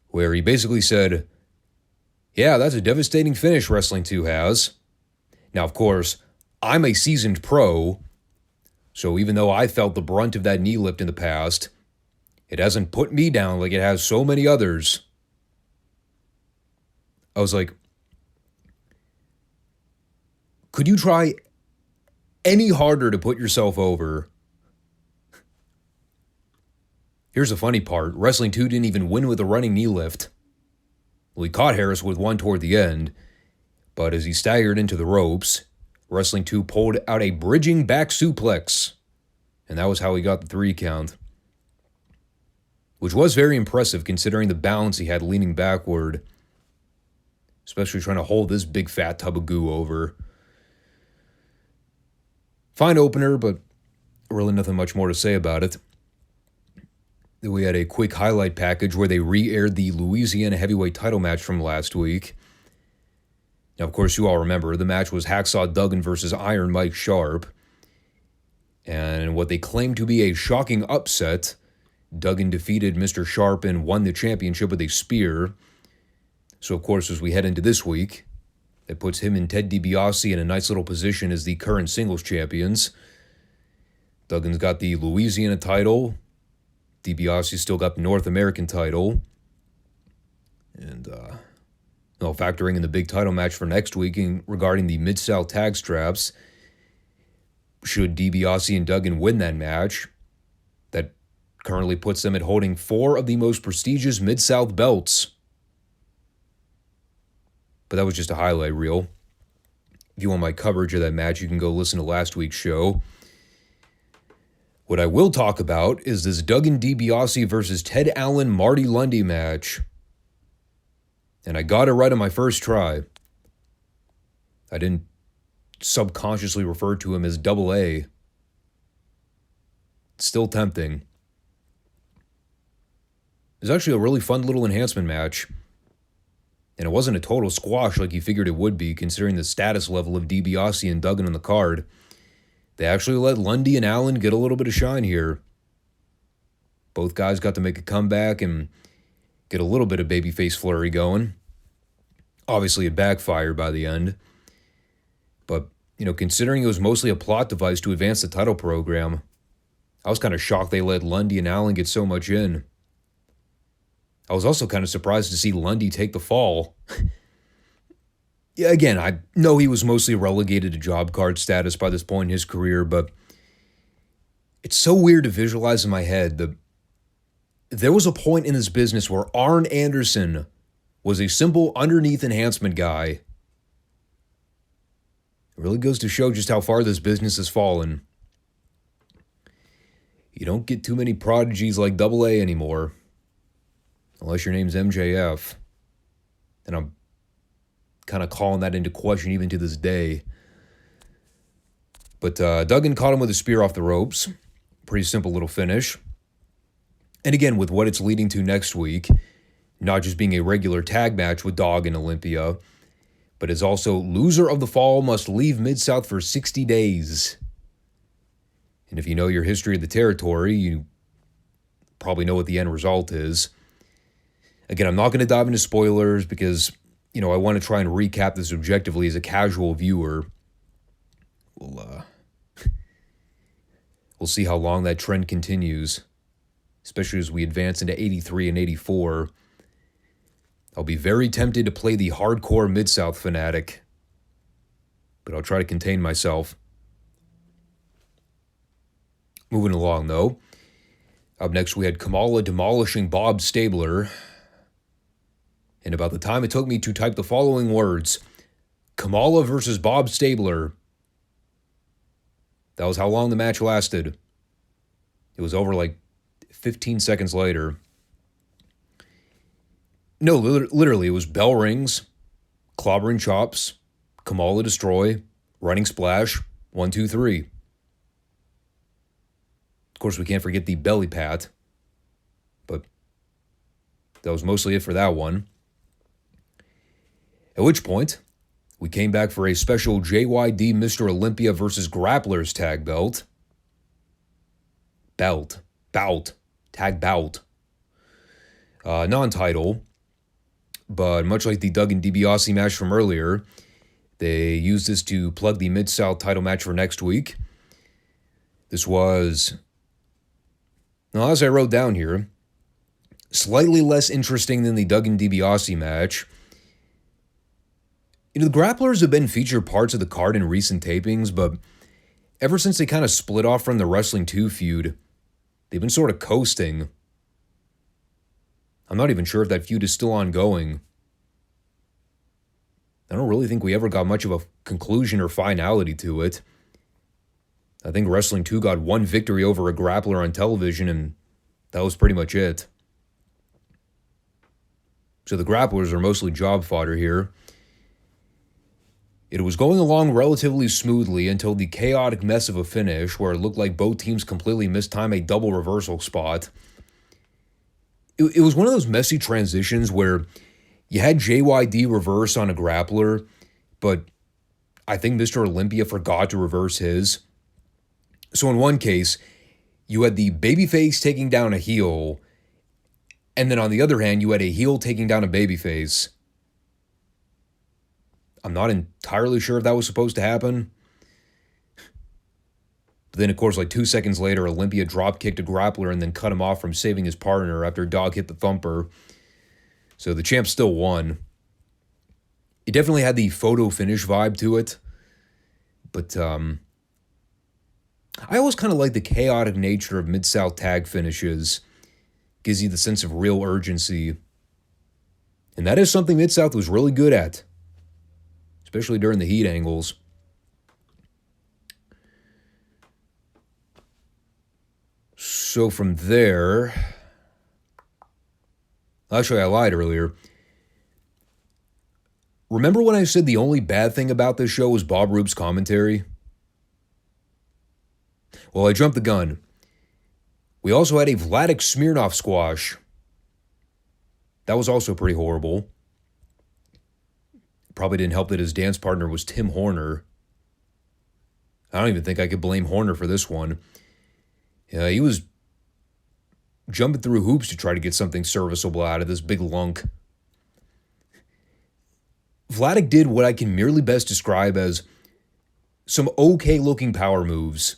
where he basically said, "Yeah, that's a devastating finish Wrestling 2 has." Now, of course, I'm a seasoned pro, so even though I felt the brunt of that knee lift in the past, it hasn't put me down like it has so many others. I was like, could you try any harder to put yourself over? Here's the funny part. Wrestling 2 didn't even win with a running knee lift. Well, he caught Harris with one toward the end, but as he staggered into the ropes, Wrestling 2 pulled out a bridging back suplex, and that was how he got the 3 count. Which was very impressive considering the balance he had leaning backward, especially trying to hold this big fat tub of goo over. Fine opener, but really nothing much more to say about it. Then we had a quick highlight package where they re-aired the Louisiana heavyweight title match from last week. Now, of course, you all remember, the match was Hacksaw Duggan versus Iron Mike Sharp. And what they claimed to be a shocking upset, Duggan defeated Mr. Sharp and won the championship with a spear. So, of course, as we head into this week, that puts him and Ted DiBiase in a nice little position as the current singles champions. Duggan's got the Louisiana title. DiBiase still got the North American title. And, factoring in the big title match for next week regarding the Mid-South tag straps, should DiBiase and Duggan win that match, that currently puts them at holding 4 of the most prestigious Mid-South belts. But that was just a highlight reel. If you want my coverage of that match, you can go listen to last week's show. What I will talk about is this Duggan DiBiase versus Ted Allen Marty Lundy match. And I got it right on my first try. I didn't subconsciously refer to him as Double A. It's still tempting. It was actually a really fun little enhancement match. And it wasn't a total squash like you figured it would be, considering the status level of DiBiase and Duggan on the card. They actually let Lundy and Allen get a little bit of shine here. Both guys got to make a comeback and get a little bit of babyface flurry going. Obviously, it backfired by the end. But, considering it was mostly a plot device to advance the title program, I was kind of shocked they let Lundy and Allen get so much in. I was also kind of surprised to see Lundy take the fall. Yeah, again, I know he was mostly relegated to job card status by this point in his career, but it's so weird to visualize in my head. There was a point in this business where Arn Anderson was a simple underneath enhancement guy. It really goes to show just how far this business has fallen. You don't get too many prodigies like Double A anymore, unless your name's MJF. And I'm kind of calling that into question even to this day. But Duggan caught him with a spear off the ropes. Pretty simple little finish. And again, with what it's leading to next week, not just being a regular tag match with Dog and Olympia, but is also loser of the fall must leave Mid-South for 60 days. And if you know your history of the territory, you probably know what the end result is. Again, I'm not going to dive into spoilers because, I want to try and recap this objectively as a casual viewer. We'll see how long that trend continues, especially as we advance into 83 and 84. I'll be very tempted to play the hardcore Mid-South fanatic, but I'll try to contain myself. Moving along, though. Up next, we had Kamala demolishing Bob Stabler. And about the time it took me to type the following words, Kamala versus Bob Stabler, that was how long the match lasted. It was over like 15 seconds later. No, literally, it was bell rings, clobbering chops, Kamala destroy, running splash, 1, 2, 3. Of course, we can't forget the belly pat, but that was mostly it for that one. At which point, we came back for a special JYD Mr. Olympia versus Grapplers tag belt. Tag bout. Non-title, but much like the Duggan DiBiase match from earlier, they used this to plug the Mid-South title match for next week. This was, now as I wrote down here, slightly less interesting than the Duggan DiBiase match. The Grapplers have been featured parts of the card in recent tapings, but ever since they kind of split off from the Wrestling 2 feud, they've been sort of coasting. I'm not even sure if that feud is still ongoing. I don't really think we ever got much of a conclusion or finality to it. I think Wrestling 2 got one victory over a grappler on television, and that was pretty much it. So the Grapplers are mostly job fodder here. It was going along relatively smoothly until the chaotic mess of a finish where it looked like both teams completely mistimed a double reversal spot. It was one of those messy transitions where you had JYD reverse on a grappler, but I think Mr. Olympia forgot to reverse his. So in one case, you had the babyface taking down a heel, and then on the other hand, you had a heel taking down a babyface. I'm not entirely sure if that was supposed to happen. But then, of course, like 2 seconds later, Olympia drop-kicked a grappler and then cut him off from saving his partner after Dog hit the thumper. So the champ still won. It definitely had the photo finish vibe to it. But I always kind of like the chaotic nature of Mid-South tag finishes. Gives you the sense of real urgency. And that is something Mid-South was really good at, especially during the heat angles. So from there, actually I lied earlier. Remember when I said the only bad thing about this show was Bob Roop's commentary? Well, I jumped the gun. We also had a Vladik Smirnov squash. That was also pretty horrible. Probably didn't help that his dance partner was Tim Horner. I don't even think I could blame Horner for this one. Yeah, he was jumping through hoops to try to get something serviceable out of this big lunk. Vladik did what I can merely best describe as some okay-looking power moves.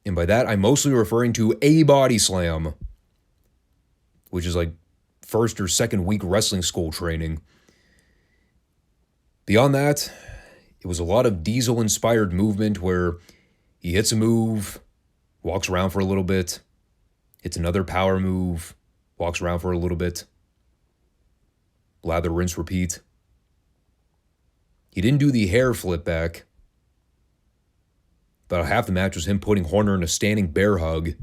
And by that, I'm mostly referring to a body slam, which is like first or second week wrestling school training. Beyond that, it was a lot of Diesel-inspired movement where he hits a move, walks around for a little bit, hits another power move, walks around for a little bit. Lather, rinse, repeat. He didn't do the hair flip back. About half the match was him putting Horner in a standing bear hug.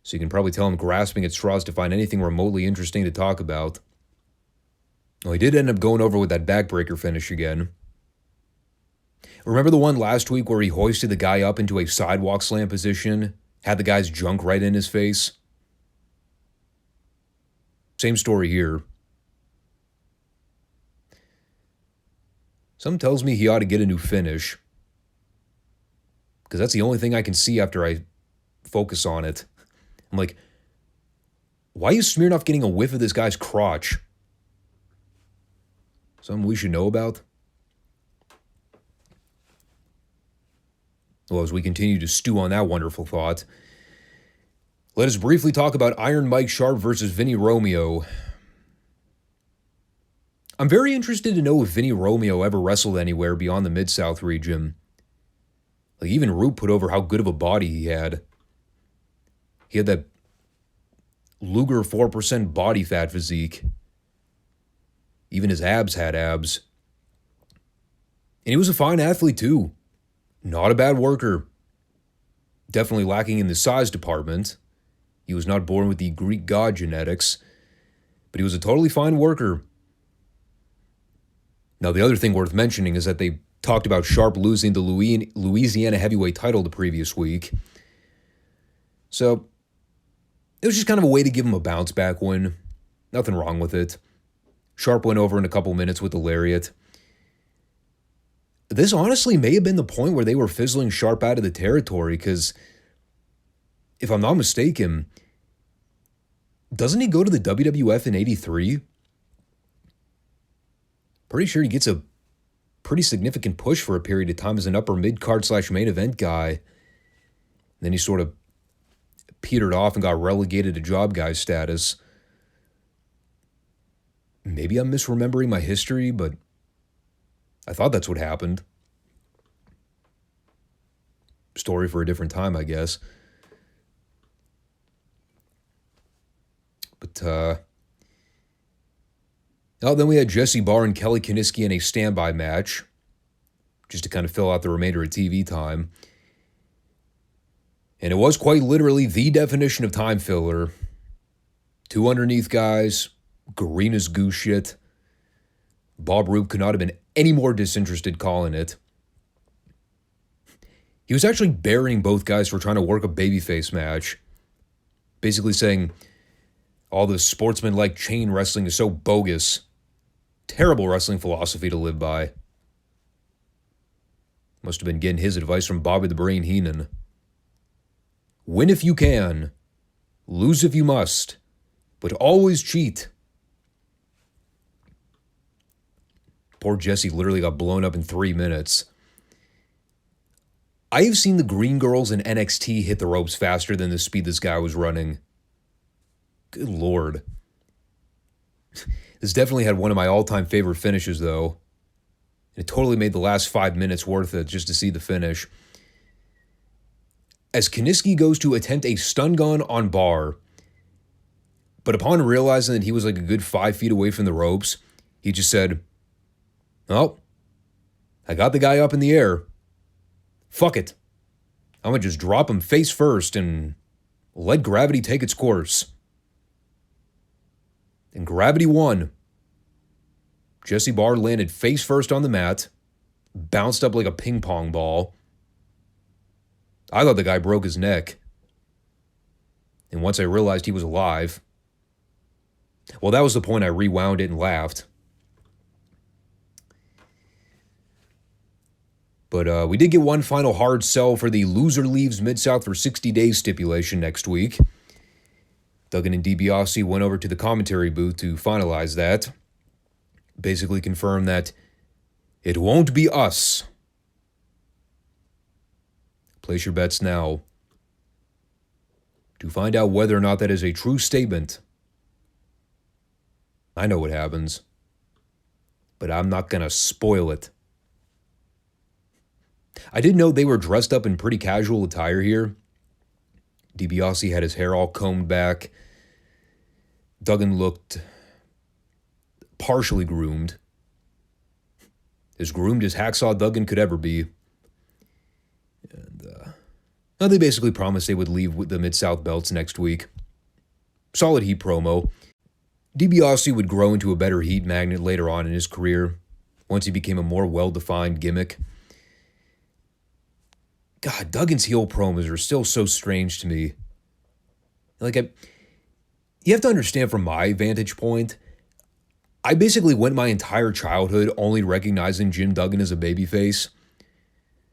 So you can probably tell him grasping at straws to find anything remotely interesting to talk about. Well, he did end up going over with that backbreaker finish again. Remember the one last week where he hoisted the guy up into a sidewalk slam position, had the guy's junk right in his face? Same story here. Something tells me he ought to get a new finish, because that's the only thing I can see after I focus on it. I'm like, why is Smirnoff getting a whiff of this guy's crotch? Something we should know about? Well, as we continue to stew on that wonderful thought, let us briefly talk about Iron Mike Sharp versus Vinny Romeo. I'm very interested to know if Vinny Romeo ever wrestled anywhere beyond the Mid-South region. Like, even Roop put over how good of a body he had. He had that Luger 4% body fat physique. Even his abs had abs. And he was a fine athlete too. Not a bad worker. Definitely lacking in the size department. He was not born with the Greek god genetics. But he was a totally fine worker. Now, the other thing worth mentioning is that they talked about Sharp losing the Louisiana heavyweight title the previous week. So it was just kind of a way to give him a bounce back win. Nothing wrong with it. Sharp went over in a couple minutes with the lariat. This honestly may have been the point where they were fizzling Sharp out of the territory, because if I'm not mistaken, doesn't he go to the WWF in 83? Pretty sure he gets a pretty significant push for a period of time as an upper mid-card / main event guy. Then he sort of petered off and got relegated to job guy status. Maybe I'm misremembering my history, but I thought that's what happened. Story for a different time, I guess. But, then we had Jesse Barr and Kelly Kiniski in a standby match, just to kind of fill out the remainder of TV time. And it was quite literally the definition of time filler. Two underneath guys, green as goose shit. Bob Roop could not have been any more disinterested calling it. He was actually burying both guys for trying to work a babyface match. Basically saying all this sportsman-like chain wrestling is so bogus. Terrible wrestling philosophy to live by. Must have been getting his advice from Bobby the Brain Heenan. Win if you can. Lose if you must. But always cheat. Poor Jesse literally got blown up in 3 minutes. I have seen the Green Girls in NXT hit the ropes faster than the speed this guy was running. Good Lord. This definitely had one of my all-time favorite finishes, though. It totally made the last 5 minutes worth it just to see the finish. As Kiniski goes to attempt a stun gun on Barr, but upon realizing that he was like a good 5 feet away from the ropes, he just said, "Oh, I got the guy up in the air. Fuck it. I'm going to just drop him face first and let gravity take its course." And gravity won. Jesse Barr landed face first on the mat, bounced up like a ping pong ball. I thought the guy broke his neck. And once I realized he was alive, well, that was the point I rewound it and laughed. But we did get one final hard sell for the loser leaves Mid-South for 60 days stipulation next week. Duggan and DiBiase went over to the commentary booth to finalize that. Basically confirm that it won't be us. Place your bets now to find out whether or not that is a true statement. I know what happens, but I'm not going to spoil it. I did know they were dressed up in pretty casual attire here. DiBiase had his hair all combed back. Duggan looked partially groomed. As groomed as Hacksaw Duggan could ever be. And they basically promised they would leave with the Mid-South belts next week. Solid heat promo. DiBiase would grow into a better heat magnet later on in his career, once he became a more well-defined gimmick. God, Duggan's heel promos are still so strange to me. You have to understand from my vantage point, I basically went my entire childhood only recognizing Jim Duggan as a babyface.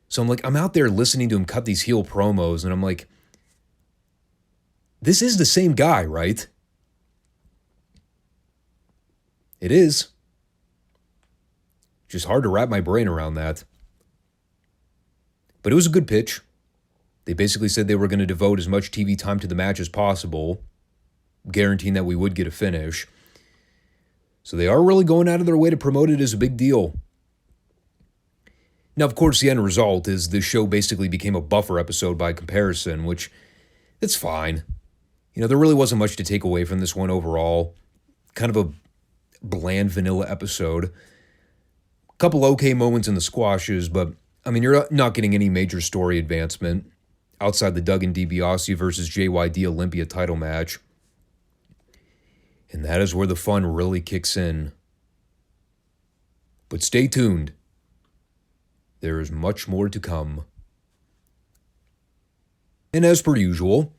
So I'm out there listening to him cut these heel promos, and I'm like, this is the same guy, right? It is. Just hard to wrap my brain around that. But it was a good pitch. They basically said they were going to devote as much TV time to the match as possible, guaranteeing that we would get a finish. So they are really going out of their way to promote it as a big deal. Now, of course, the end result is this show basically became a buffer episode by comparison, which, it's fine. There really wasn't much to take away from this one overall. Kind of a bland vanilla episode. A couple okay moments in the squashes, but, you're not getting any major story advancement outside the Duggan DiBiase versus JYD Olympia title match. And that is where the fun really kicks in. But stay tuned, There is much more to come. And as per usual,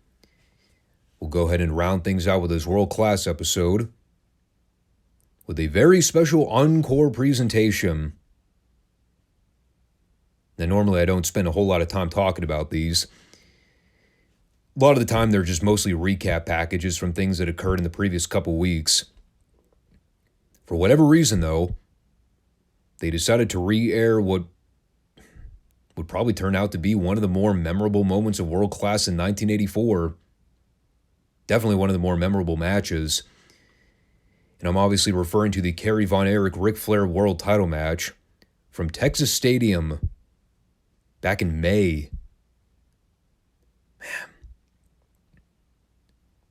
we'll go ahead and round things out with this world-class episode with a very special encore presentation. Now, normally I don't spend a whole lot of time talking about these. A lot of the time they're just mostly recap packages from things that occurred in the previous couple weeks. For whatever reason, though, they decided to re-air what would probably turn out to be one of the more memorable moments of World Class in 1984. Definitely one of the more memorable matches. And I'm obviously referring to the Kerry Von Erich Ric Flair World Title match from Texas Stadium back in May. Man.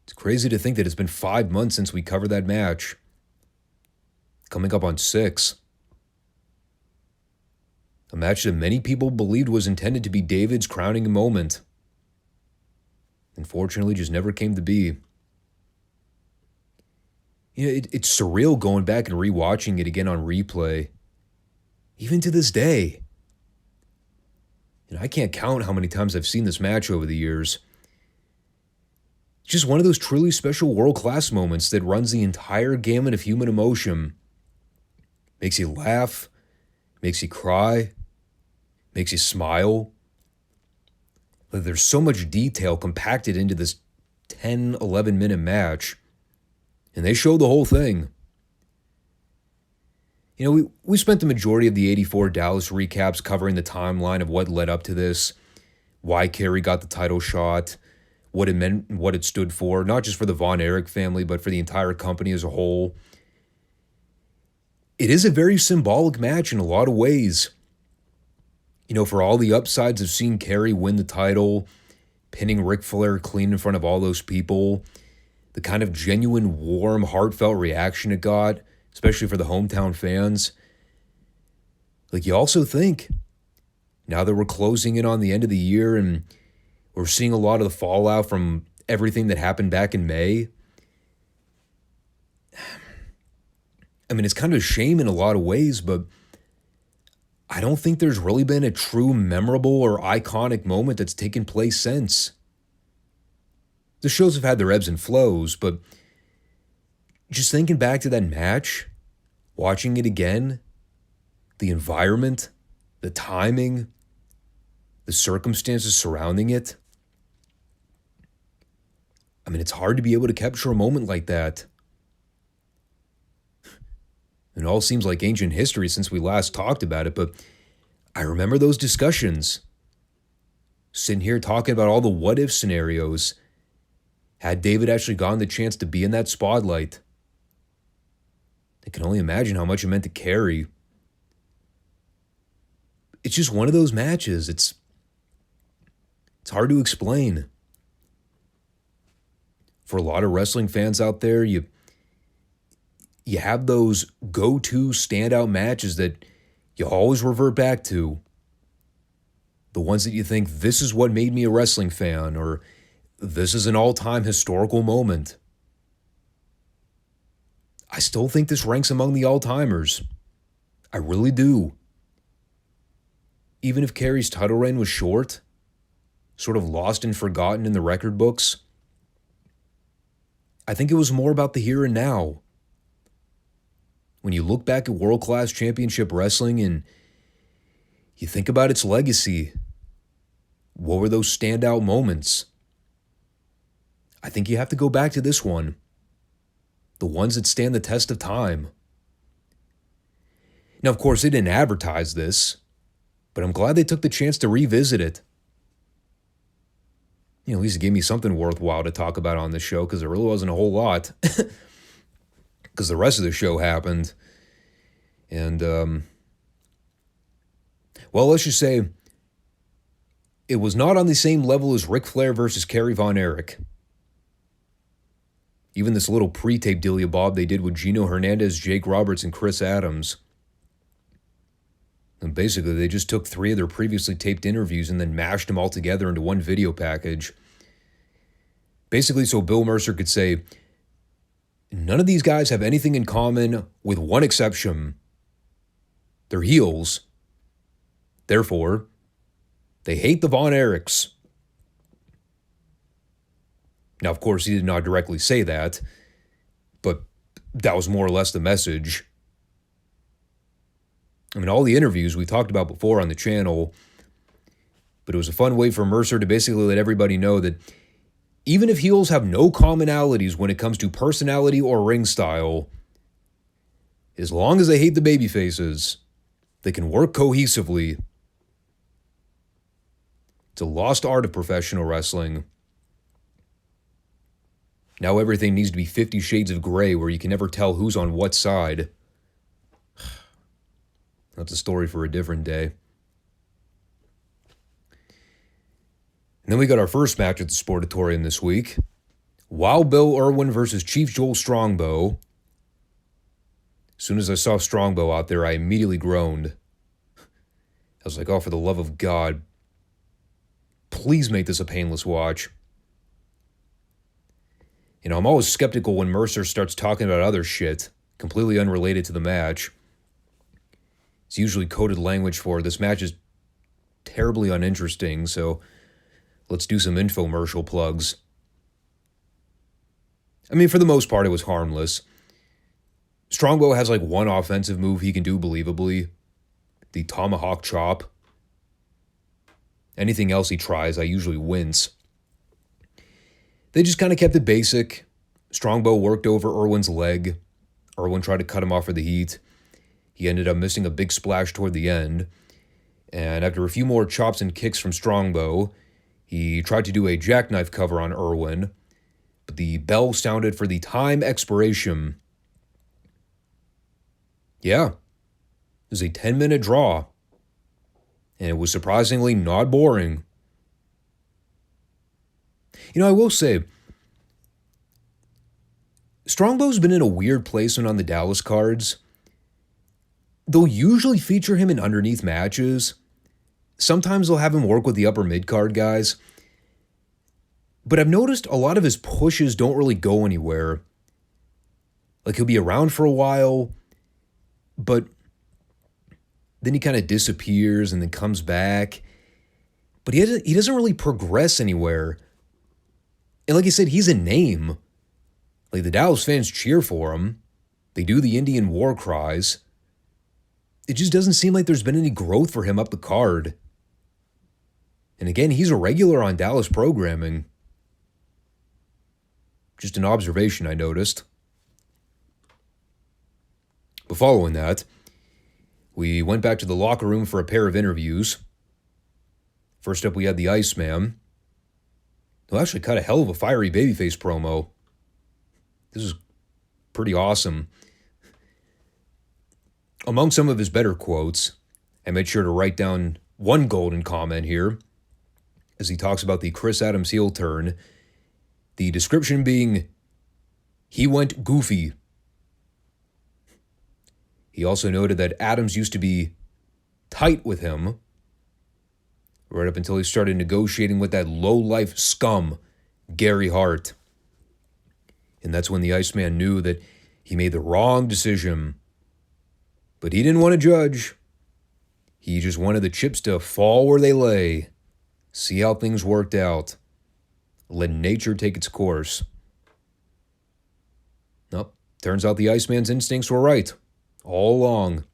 It's crazy to think that it's been 5 months since we covered that match. Coming up on 6. A match that many people believed was intended to be David's crowning moment. Unfortunately, just never came to be. You know, it's surreal going back and rewatching it again on replay. Even to this day. And I can't count how many times I've seen this match over the years. It's just one of those truly special world-class moments that runs the entire gamut of human emotion. Makes you laugh, makes you cry, makes you smile. Like there's so much detail compacted into this 10, 11-minute match. And they show the whole thing. You know, we spent the majority of the 84 Dallas recaps covering the timeline of what led up to this, why Kerry got the title shot, what it meant, what it stood for, not just for the Von Erich family, but for the entire company as a whole. It is a very symbolic match in a lot of ways. You know, for all the upsides of seeing Kerry win the title, pinning Ric Flair clean in front of all those people, the kind of genuine, warm, heartfelt reaction it got, especially for the hometown fans. Like, you also think, now that we're closing in on the end of the year and we're seeing a lot of the fallout from everything that happened back in May, I mean, it's kind of a shame in a lot of ways, but I don't think there's really been a true memorable or iconic moment that's taken place since. The shows have had their ebbs and flows, but just thinking back to that match, watching it again, the environment, the timing, the circumstances surrounding it, I mean, it's hard to be able to capture a moment like that. It all seems like ancient history since we last talked about it, but I remember those discussions. Sitting here talking about all the what-if scenarios. Had David actually gotten the chance to be in that spotlight? I can only imagine how much it meant to Kerry. It's just one of those matches. It's hard to explain. For a lot of wrestling fans out there, you have those go-to standout matches that you always revert back to. The ones that you think, this is what made me a wrestling fan, or this is an all-time historical moment. I still think this ranks among the all-timers. I really do. Even if Kerry's title reign was short, sort of lost and forgotten in the record books, I think it was more about the here and now. When you look back at world-class championship wrestling and you think about its legacy, what were those standout moments? I think you have to go back to this one. The ones that stand the test of time. Now, of course, they didn't advertise this, but I'm glad they took the chance to revisit it. You know, at least it gave me something worthwhile to talk about on this show, because there really wasn't a whole lot. Because the rest of the show happened. And, well, let's just say it was not on the same level as Ric Flair versus Kerry Von Erich. Even this little pre-tape dealia bob they did with Gino Hernandez, Jake Roberts, and Chris Adams. And basically, they just took 3 of their previously taped interviews and then mashed them all together into one video package. Basically, so Bill Mercer could say, none of these guys have anything in common with one exception. They're heels. Therefore, they hate the Von Erichs. Now, of course, he did not directly say that, but that was more or less the message. I mean, all the interviews we talked about before on the channel, but it was a fun way for Mercer to basically let everybody know that even if heels have no commonalities when it comes to personality or ring style, as long as they hate the babyfaces, they can work cohesively. It's a lost art of professional wrestling. Now everything needs to be 50 Shades of Grey where you can never tell who's on what side. That's a story for a different day. And then we got our first match at the Sportatorium this week. Wild Bill Irwin versus Chief Joel Strongbow. As soon as I saw Strongbow out there, I immediately groaned. I was like, oh, for the love of God, please make this a painless watch. You know, I'm always skeptical when Mercer starts talking about other shit, completely unrelated to the match. It's usually coded language for this match is terribly uninteresting, so let's do some infomercial plugs. I mean, for the most part, it was harmless. Strongbow has like one offensive move he can do believably. The tomahawk chop. Anything else he tries, I usually wince. They just kind of kept it basic. Strongbow worked over Irwin's leg. Irwin tried to cut him off for the heat. He ended up missing a big splash toward the end. And after a few more chops and kicks from Strongbow, he tried to do a jackknife cover on Irwin. But the bell sounded for the time expiration. Yeah, it was a 10-minute draw. And it was surprisingly not boring. You know, I will say, Strongbow's been in a weird place when on the Dallas cards. They'll usually feature him in underneath matches. Sometimes they'll have him work with the upper mid-card guys. But I've noticed a lot of his pushes don't really go anywhere. Like, he'll be around for a while, but then he kind of disappears and then comes back. But he doesn't really progress anywhere. And like I said, he's a name. Like, the Dallas fans cheer for him. They do the Indian war cries. It just doesn't seem like there's been any growth for him up the card. And again, he's a regular on Dallas programming. Just an observation I noticed. But following that, we went back to the locker room for a pair of interviews. First up, we had the Iceman, who actually cut a hell of a fiery babyface promo. This is pretty awesome. Among some of his better quotes, I made sure to write down one golden comment here as he talks about the Chris Adams heel turn. The description being, he went goofy. He also noted that Adams used to be tight with him right up until he started negotiating with that low-life scum, Gary Hart. And that's when the Iceman knew that he made the wrong decision. But he didn't want to judge. He just wanted the chips to fall where they lay. See how things worked out. Let nature take its course. Nope. Turns out the Iceman's instincts were right. All along.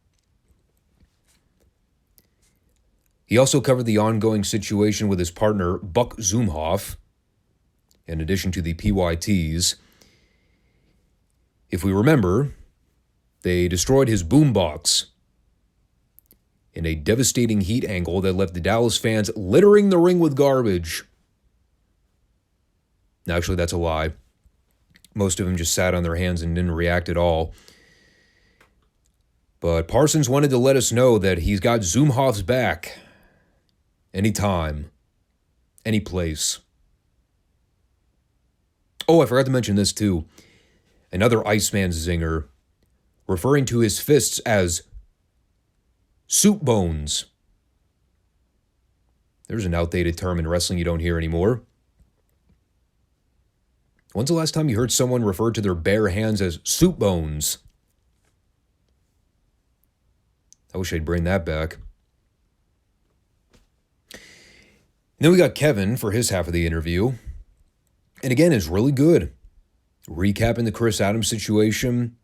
He also covered the ongoing situation with his partner, Buck Zumhoff, in addition to the PYTs. If we remember, they destroyed his boombox in a devastating heat angle that left the Dallas fans littering the ring with garbage. Actually, that's a lie. Most of them just sat on their hands and didn't react at all. But Parsons wanted to let us know that he's got Zumhoff's back. Anytime. Any place. Oh, I forgot to mention this too. Another Iceman zinger, referring to his fists as soup bones. There's an outdated term in wrestling you don't hear anymore. When's the last time you heard someone refer to their bare hands as soup bones? I wish I'd bring that back. then we got Kevin for his half of the interview. And again, it's really good. Recapping the Chris Adams situation,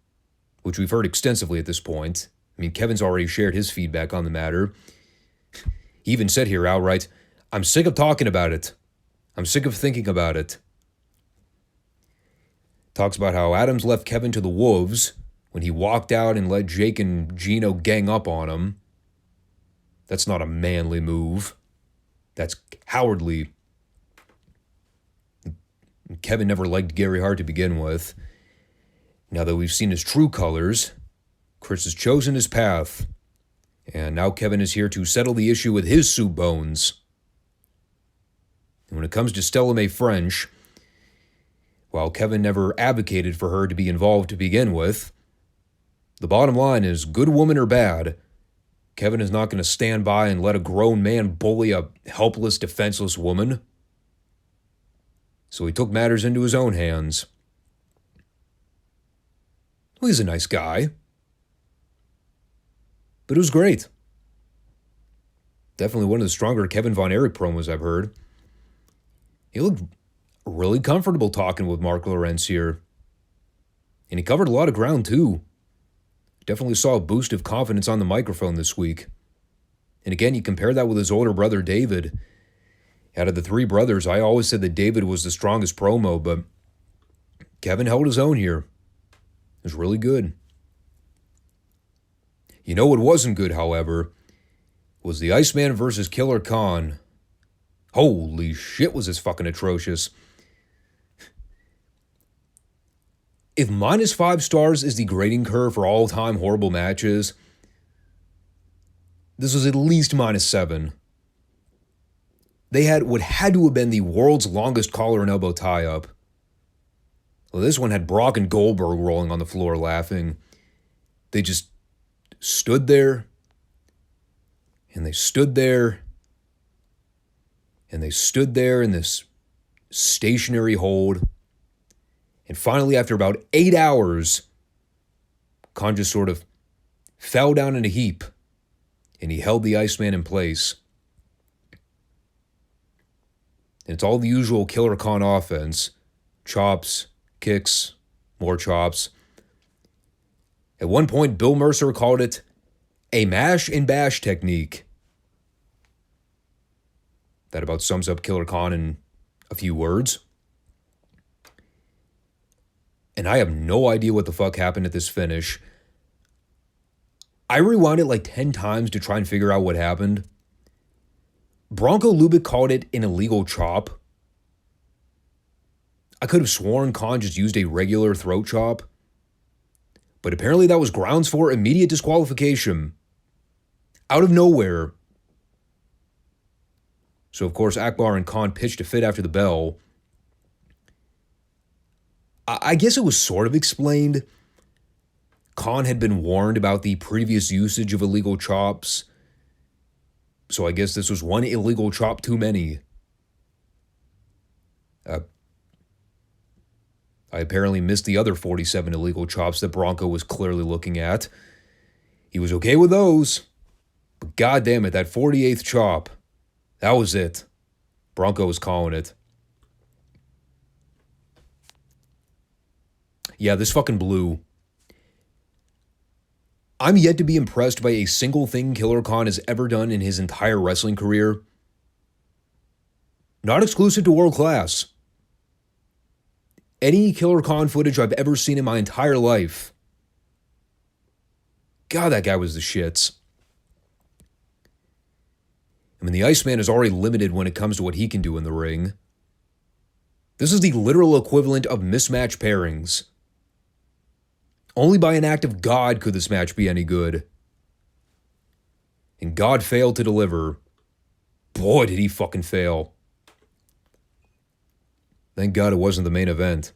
which we've heard extensively at this point. I mean, Kevin's already shared his feedback on the matter. He even said here outright, "I'm sick of talking about it. I'm sick of thinking about it." Talks about how Adams left Kevin to the wolves when he walked out and let Jake and Gino gang up on him. That's not a manly move. That's cowardly. Kevin never liked Gary Hart to begin with. Now that we've seen his true colors, Chris has chosen his path. And now Kevin is here to settle the issue with his soup bones. And when it comes to Stella Mae French, while Kevin never advocated for her to be involved to begin with, the bottom line is, good woman or bad, Kevin is not going to stand by and let a grown man bully a helpless, defenseless woman. So he took matters into his own hands. Well, he's a nice guy. But it was great. Definitely one of the stronger Kevin Von Erich promos I've heard. He looked really comfortable talking with Mark Lawrence here. And he covered a lot of ground too. Definitely saw a boost of confidence on the microphone this week. And again, you compare that with his older brother David. Out of the three brothers, I always said that David was the strongest promo, but Kevin held his own here. It was really good. You know what wasn't good, however, was the Iceman versus Killer Khan. Holy shit, was this fucking atrocious. If -5 stars is the grading curve for all-time horrible matches, this was at least -7. They had what had to have been the world's longest collar and elbow tie-up. Well, this one had Brock and Goldberg rolling on the floor laughing. They just stood there, and they stood there, and they stood there in this stationary hold. And finally, after about 8 hours, Khan just sort of fell down in a heap, and he held the Iceman in place. And it's all the usual Killer Khan offense. Chops, kicks, more chops. At one point, Bill Mercer called it a mash and bash technique. That about sums up Killer Khan in a few words. And I have no idea what the fuck happened at this finish. I rewound it like 10 times to try and figure out what happened. Bronco Lubick called it an illegal chop. I could have sworn Khan just used a regular throat chop. But apparently that was grounds for immediate disqualification. Out of nowhere. So of course Akbar and Khan pitched a fit after the bell. I guess it was sort of explained. Khan had been warned about the previous usage of illegal chops. So I guess this was one illegal chop too many. I apparently missed the other 47 illegal chops that Bronco was clearly looking at. He was okay with those. But goddamn it, that 48th chop, that was it. Bronco was calling it. Yeah, this fucking blew. I'm yet to be impressed by a single thing Killer Khan has ever done in his entire wrestling career. Not exclusive to World Class. Any Killer Khan footage I've ever seen in my entire life. God, that guy was the shits. I mean, the Iceman is already limited when it comes to what he can do in the ring. This is the literal equivalent of mismatch pairings. Only by an act of God could this match be any good. And God failed to deliver. Boy, did he fucking fail. Thank God it wasn't the main event.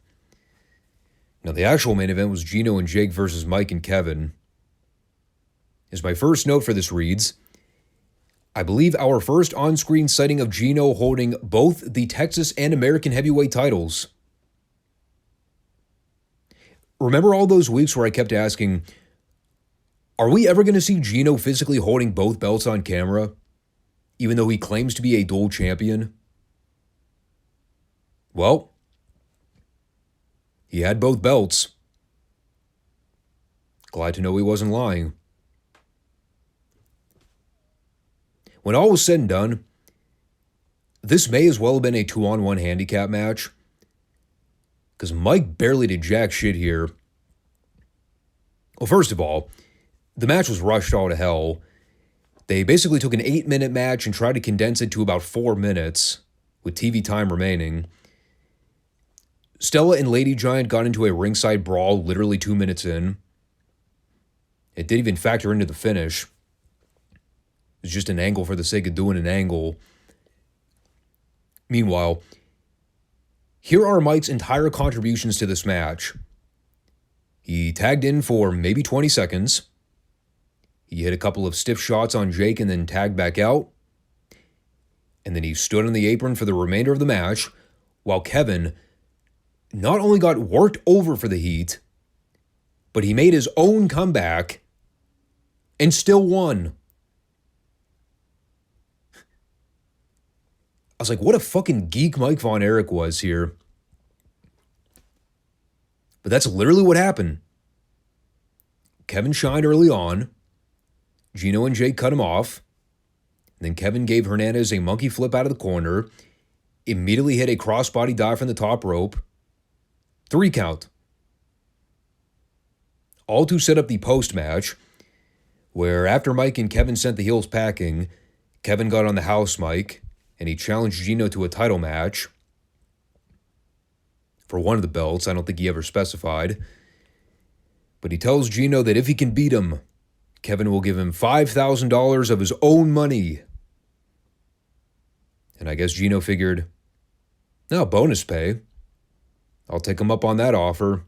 Now, the actual main event was Gino and Jake versus Mike and Kevin. As my first note for this reads, I believe our first on-screen sighting of Gino holding both the Texas and American heavyweight titles. Remember all those weeks where I kept asking, are we ever going to see Gino physically holding both belts on camera? even though he claims to be a dual champion? Well, he had both belts. Glad to know he wasn't lying. When all was said and done, this may as well have been a 2-on-1 handicap match, because Mike barely did jack shit here. Well, first of all, the match was rushed all to hell. They basically took an 8-minute match and tried to condense it to about 4 minutes, with TV time remaining. Stella and Lady Giant got into a ringside brawl literally 2 minutes in. It didn't even factor into the finish. It was just an angle for the sake of doing an angle. Meanwhile, here are Mike's entire contributions to this match. He tagged in for maybe 20 seconds. He hit a couple of stiff shots on Jake and then tagged back out. And then he stood on the apron for the remainder of the match, while Kevin not only got worked over for the heat, but he made his own comeback and still won. I was like, what a fucking geek Mike Von Erich was here. But that's literally what happened. Kevin shined early on. Gino and Jake cut him off. Then Kevin gave Hernandez a monkey flip out of the corner. Immediately hit a crossbody dive from the top rope. 3 count. All to set up the post-match, where after Mike and Kevin sent the heels packing, Kevin got on the house mic and he challenged Gino to a title match for one of the belts. I don't think he ever specified. But he tells Gino that if he can beat him, Kevin will give him $5,000 of his own money. And I guess Gino figured, no, bonus pay. I'll take him up on that offer.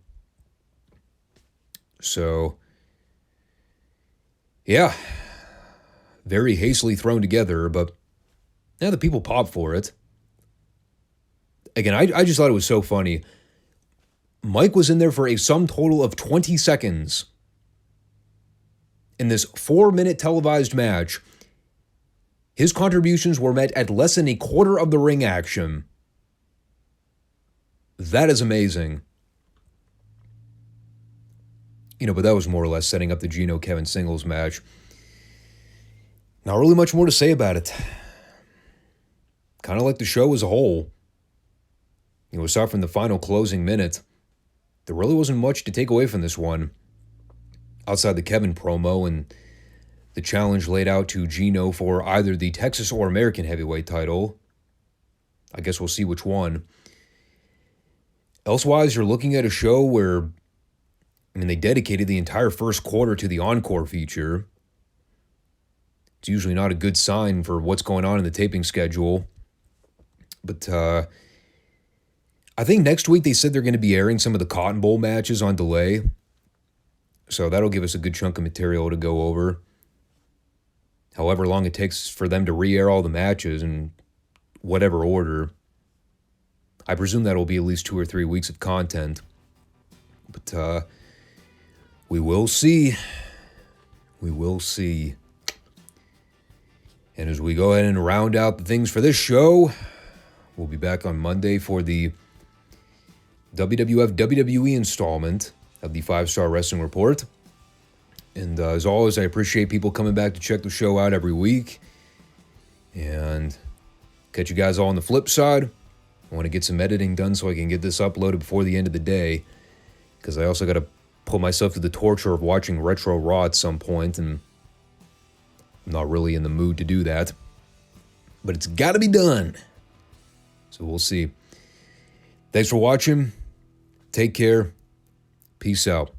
So, yeah, very hastily thrown together, but now the people pop for it. Again, I just thought it was so funny. Mike was in there for a sum total of 20 seconds. In this 4-minute televised match, his contributions were met at less than a quarter of the ring action. That is amazing. But that was more or less setting up the Gino-Kevin singles match. Not really much more to say about it. Kind of like the show as a whole. Aside from the final closing minute, there really wasn't much to take away from this one. Outside the Kevin promo and the challenge laid out to Gino for either the Texas or American heavyweight title. I guess we'll see which one. Elsewise, you're looking at a show where, they dedicated the entire first quarter to the encore feature. It's usually not a good sign for what's going on in the taping schedule. But I think next week they said they're going to be airing some of the Cotton Bowl matches on delay. So that'll give us a good chunk of material to go over. However long it takes for them to re-air all the matches in whatever order. I presume that'll be at least 2 or 3 weeks of content. But we will see. We will see. And as we go ahead and round out the things for this show, we'll be back on Monday for the WWF WWE installment of the 5 Starr Wrestling Report. And as always, I appreciate people coming back to check the show out every week. And catch you guys all on the flip side. I want to get some editing done so I can get this uploaded before the end of the day, because I also got to put myself to the torture of watching Retro Raw at some point, and I'm not really in the mood to do that. But it's got to be done. So we'll see. Thanks for watching. Take care. Peace out.